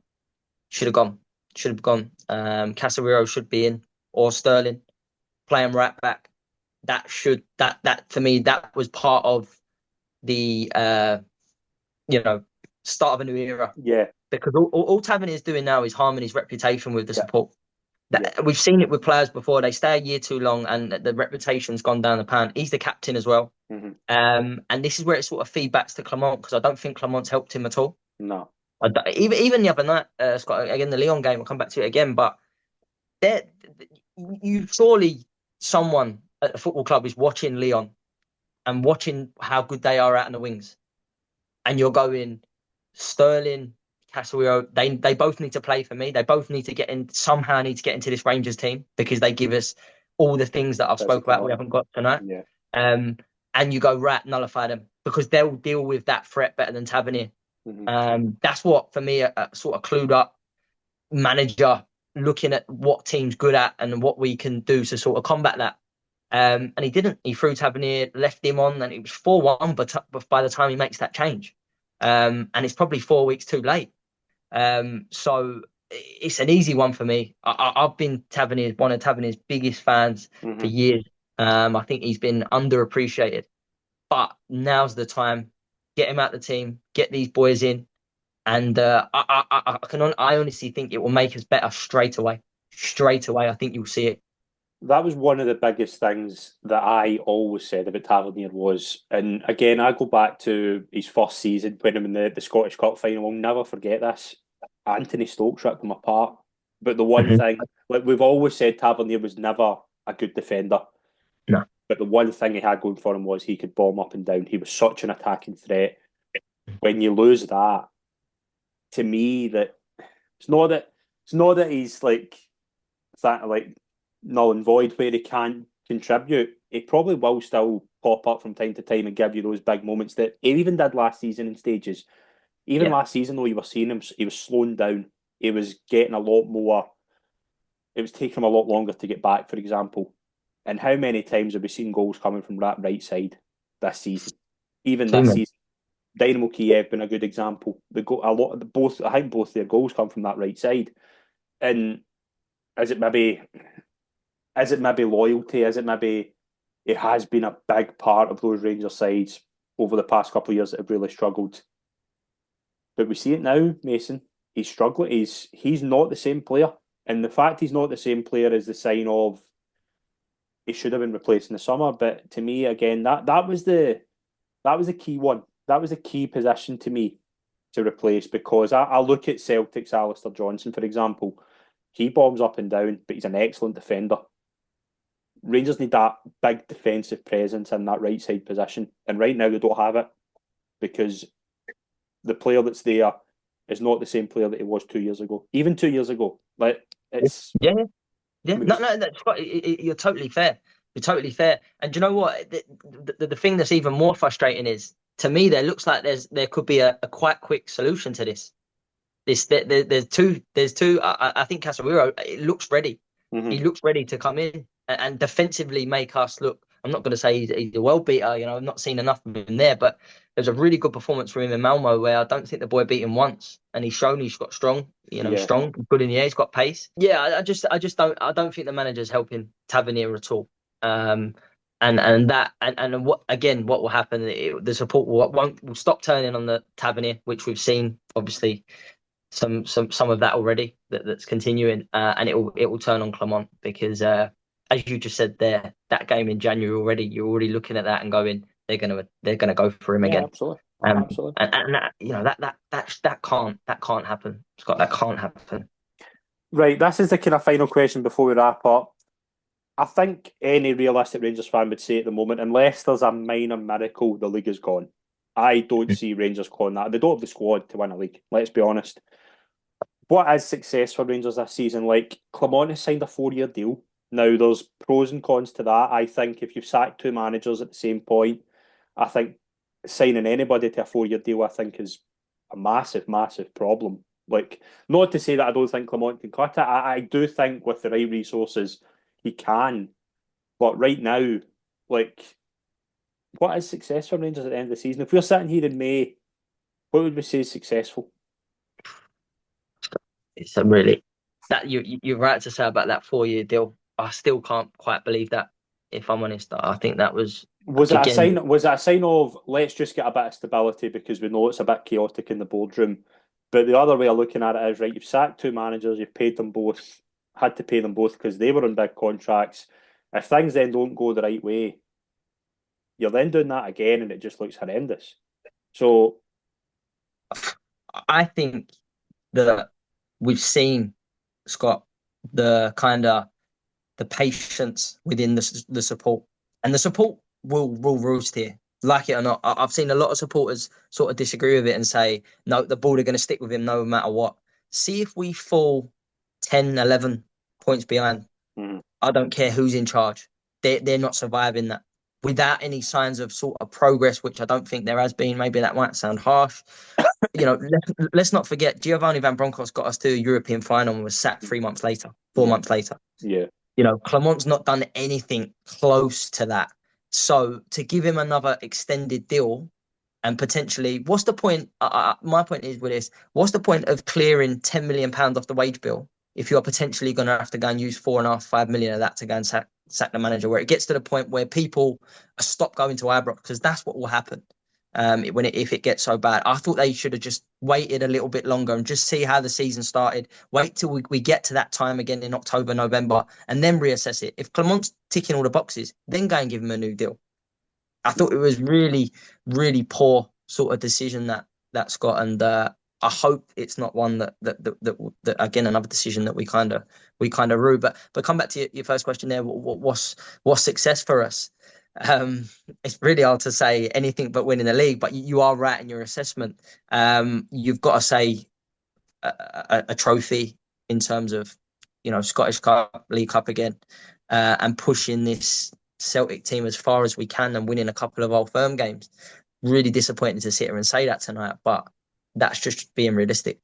Should have gone. Should have gone. Casemiro should be in, or Sterling playing right back. That for me, that was part of the you know, start of a new era. Yeah, Because all Tavernier is doing now is harming his reputation with the yeah, support. yeah. We've seen it with players before. They stay a year too long and the reputation's gone down the pan. He's the captain as well. Mm-hmm. And this is where it sort of feedbacks to Clement, because I don't think Clement's helped him at all. No. Even the other night, Scott, again, the Lyon game, I'll come back to it again, but you surely, someone at the football club is watching Lyon and watching how good they are out in the wings. And you're going, Sterling, Casemiro, they both need to play for me. They both need to get in, somehow need to get into this Rangers team, because they give us all the things that I've spoke about we haven't got tonight. Yeah. And you go, right, nullify them, because they'll deal with that threat better than Tavernier. Mm-hmm. That's what, for me, a sort of clued up manager looking at what team's good at and what we can do to sort of combat that. And he didn't. He threw Tavernier, left him on, and it was 4-1 but by the time he makes that change. And it's probably 4 weeks too late. So it's an easy one for me. I've been one of Tavernier's biggest fans for years. I think he's been underappreciated. But now's the time. Get him out the team. Get these boys in. And I honestly think it will make us better straight away. Straight away, I think you'll see it. That was one of the biggest things that I always said about Tavernier was, and again, I go back to his first season, putting him in the Scottish Cup final. I'll never forget this. Anthony Stokes ripped him apart. But the one thing, like we've always said, Tavernier was never a good defender. No. But the one thing he had going for him was he could bomb up and down. He was such an attacking threat. When you lose that, to me, it's not that he's like that, like null and void where he can't contribute. He probably will still pop up from time to time and give you those big moments that he even did last season in stages. Even last season, though, you were seeing him, he was slowing down. He was getting a lot more. It was taking him a lot longer to get back, for example. And how many times have we seen goals coming from that right side this season? Even this season, Dynamo Kiev been a good example. I think both their goals come from that right side. And is it maybe loyalty? Is it maybe it has been a big part of those Rangers sides over the past couple of years that have really struggled? But we see it now, Mason. He's struggling. He's not the same player. And the fact he's not the same player is the sign of he should have been replaced in the summer. But to me, again, that was the key one. That was a key position to me to replace, because I look at Celtic's Alistair Johnson, for example. He bombs up and down, but he's an excellent defender. Rangers need that big defensive presence in that right side position. And right now they don't have it, because the player that's there is not the same player that he was 2 years ago. Even 2 years ago. Like it's Yeah. No, that's quite, you're totally fair. You're totally fair. And do you know what? The thing that's even more frustrating is, to me, there looks like there could be a quite quick solution to this. There's two. I think Casemiro, it looks ready. Mm-hmm. He looks ready to come in and defensively make us look. I'm not going to say he's a world beater. I've not seen enough of him there, but there's a really good performance from him in Malmo where I don't think the boy beat him once, and he's shown he's got strong. Strong, good in the air. He's got pace. Yeah, I don't think the manager's helping Tavernier at all. And what will happen? The support will stop turning on the Tavernier, which we've seen obviously some of that already that's continuing, and it will turn on Clement, because as you just said there, that game in January already, you're already looking at that and going, they're gonna go for him again. Absolutely. Absolutely. And that can't happen, Scott. That can't happen. Right, this is the kind of final question before we wrap up. I think any realistic Rangers fan would say at the moment, unless there's a minor miracle, the league is gone. I don't see Rangers calling that. They don't have the squad to win a league, let's be honest. What is success for Rangers this season? Like, Clement has signed a 4-year deal. Now, there's pros and cons to that. I think if you've sacked 2 managers at the same point, I think signing anybody to a 4-year deal, I think, is a massive, massive problem. Like, not to say that I don't think Clement can cut it. I do think with the right resources, he can. But right now, like, what is success for Rangers at the end of the season? If we're sitting here in May, what would we say is successful? It's a really that you're right to say about that 4-year deal. I still can't quite believe that. If I'm honest, I think that was Was it a again. sign? Was it a sign of let's just get a bit of stability because we know it's a bit chaotic in the boardroom? But the other way of looking at it is right. You've sacked two managers. You've paid them both. Had to pay them both because they were on big contracts. If things then don't go the right way, you're then doing that again, and it just looks horrendous. So I think that we've seen, Scott, the kind of the patience within the support, and the support will roost here, like it or not. I've seen a lot of supporters sort of disagree with it and say, no, the board are going to stick with him no matter what. See if we fall 10, 11 points behind. I don't care who's in charge. They're not surviving that without any signs of sort of progress, which I don't think there has been. Maybe that might sound harsh. Let's not forget Giovanni Van Bronckhorst got us to a European final and was sacked 3 months later, 4 months later. Yeah. Clement's not done anything close to that. So to give him another extended deal and potentially, what's the point? My point is with this, what's the point of clearing £10 million off the wage bill if you're potentially going to have to go and use 4.5, 5 million of that to go and sack the manager, where it gets to the point where people stop going to Ibrox, because that's what will happen. If it gets so bad, I thought they should have just waited a little bit longer and just see how the season started. Wait till we get to that time again in October, November, and then reassess it. If Clement's ticking all the boxes, then go and give him a new deal. I thought it was really, really poor sort of decision that Scott, and I hope it's not one that again, another decision that we kind of rue. But come back to your first question there. What's success for us? It's really hard to say anything but winning the league, but you are right in your assessment. You've got to say a trophy in terms of Scottish Cup, League Cup again, and pushing this Celtic team as far as we can and winning a couple of Old Firm games. Really disappointing to sit here and say that tonight, but that's just being realistic.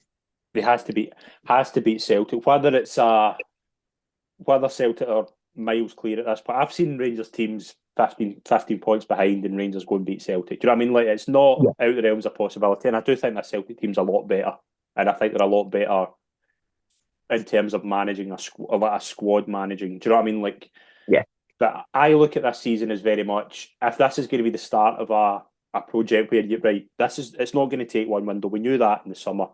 It has to beat Celtic, whether Celtic are miles clear at this point. I've seen Rangers teams 15 points behind and Rangers go and beat Celtic. Do you know what I mean? Like, it's not out of the realms of possibility. And I do think that Celtic team's a lot better. And I think they're a lot better in terms of managing a squad managing. Do you know what I mean? Like, yeah. But I look at this season as very much, if this is going to be the start of a project where you're right, it's not going to take one window. We knew that in the summer.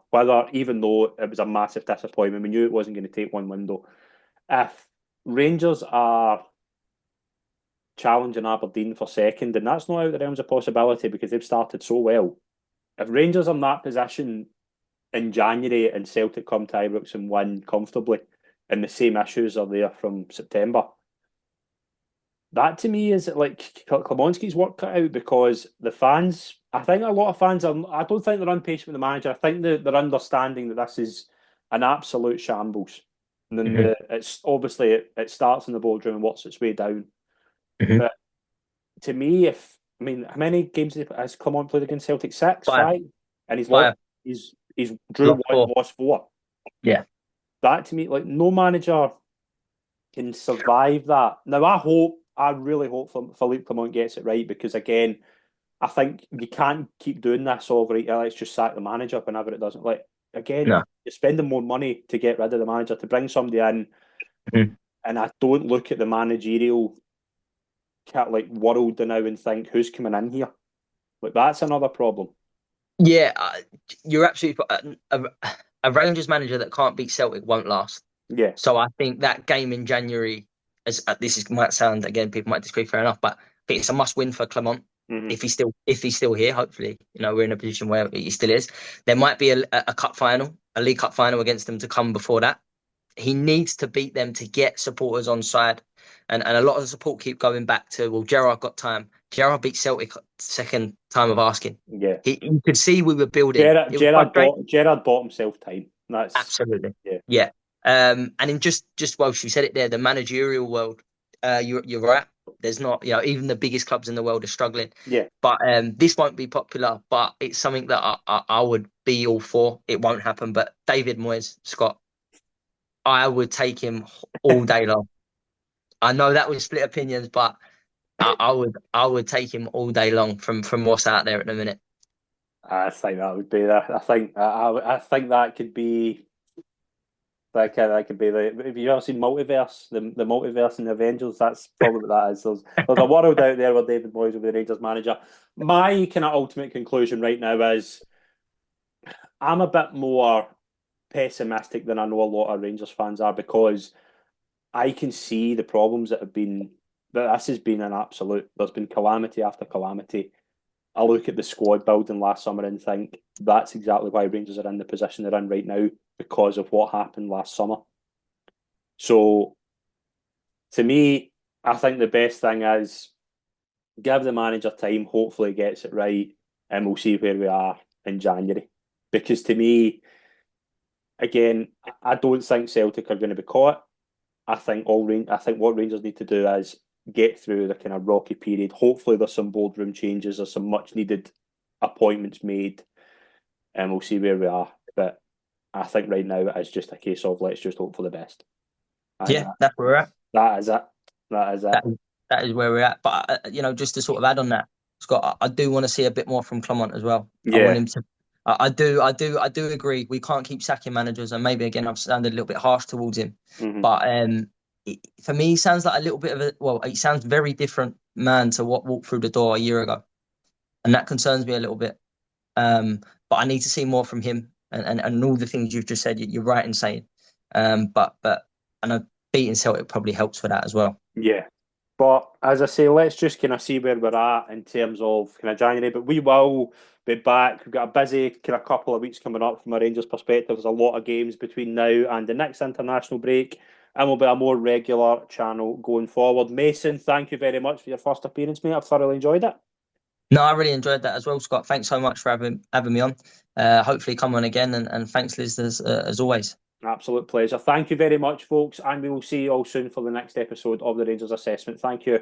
Even though it was a massive disappointment, we knew it wasn't going to take one window. If Rangers are challenging Aberdeen for second, and that's not out of the realms of possibility because they've started so well. If Rangers are in that position in January and Celtic come to Ibrox and win comfortably, and the same issues are there from September, that to me is like Klemonski's work cut out, because the fans, I think a lot of fans I don't think they're impatient with the manager. I think they're understanding that this is an absolute shambles. And then it's obviously it starts in the boardroom and works its way down. But to me, how many games has Clement played against Celtic? 6, 5? And he's lost. He's drew 1, lost 4. Yeah. That to me, like, no manager can survive that. Now I really hope Philippe Clement gets it right, because again, I think you can't keep doing this over it. Let's just sack the manager whenever it doesn't. Like, again, you're spending more money to get rid of the manager, to bring somebody in. And I don't look at the managerial world now and think, who's coming in here? Like, that's another problem. Yeah, you're absolutely a Rangers manager that can't beat Celtic won't last. Yeah. So I think that game in January, might sound, again, people might disagree, fair enough, but I think it's a must win for Clement. If he's still here. Hopefully, we're in a position where he still is. There might be a cup final, a League Cup final against them to come before that. He needs to beat them to get supporters on side, and a lot of the support keep going back to, well, Gerrard got time. Gerrard beat Celtic second time of asking. Yeah, you could see we were building. Gerrard bought himself time. That's absolutely. Yeah. And in just whilst you said it there, the managerial world, you're right. There's not, even the biggest clubs in the world are struggling. Yeah. But this won't be popular, but it's something that I would be all for. It won't happen. But David Moyes, Scott, I would take him all day long. I know that was split opinions, but I would take him all day long from what's out there at the minute. I think that would be that. I think that could be. That could be the. Have you ever seen Multiverse? The Multiverse and the Avengers. That's probably what that is. There's a world out there where David Moyes will be the Rangers manager. My kind of ultimate conclusion right now is I'm a bit more pessimistic than I know a lot of Rangers fans are, because I can see the problems that have been. That this has been an absolute. There's been calamity after calamity. I look at the squad building last summer and think that's exactly why Rangers are in the position they're in right now, because of what happened last summer. So, to me, I think the best thing is give the manager time, hopefully he gets it right, and we'll see where we are in January. Because to me, again, I don't think Celtic are going to be caught. I think what Rangers need to do is get through the kind of rocky period. Hopefully there's some boardroom changes, there's some much needed appointments made, and we'll see where we are. But I think right now it's just a case of let's just hope for the best. Yeah, that's where we're at. That is it. That is it. That is where we're at. But just to sort of add on that, Scott, I do want to see a bit more from Clement as well. Yeah. I want him to. I do agree. We can't keep sacking managers, and maybe again I've sounded a little bit harsh towards him. Mm-hmm. But for me, he sounds like a little bit of a he sounds very different man to what walked through the door a year ago, and that concerns me a little bit. But I need to see more from him, and all the things you've just said. You're right in saying. But I know beating Celtic probably helps for that as well. Yeah. But as I say, let's just kind of see where we're at in terms of kind of January. But we will be back. We've got a busy kind of couple of weeks coming up from a Rangers perspective. There's a lot of games between now and the next international break, and will be a more regular channel going forward. Mason, thank you very much for your first appearance, mate. I've thoroughly enjoyed it. No, I really enjoyed that as well, Scott. Thanks so much for having me on. Hopefully come on again, and thanks, Liz, as always. Absolute pleasure. Thank you very much, folks, and we will see you all soon for the next episode of the Rangers Assessment. Thank you.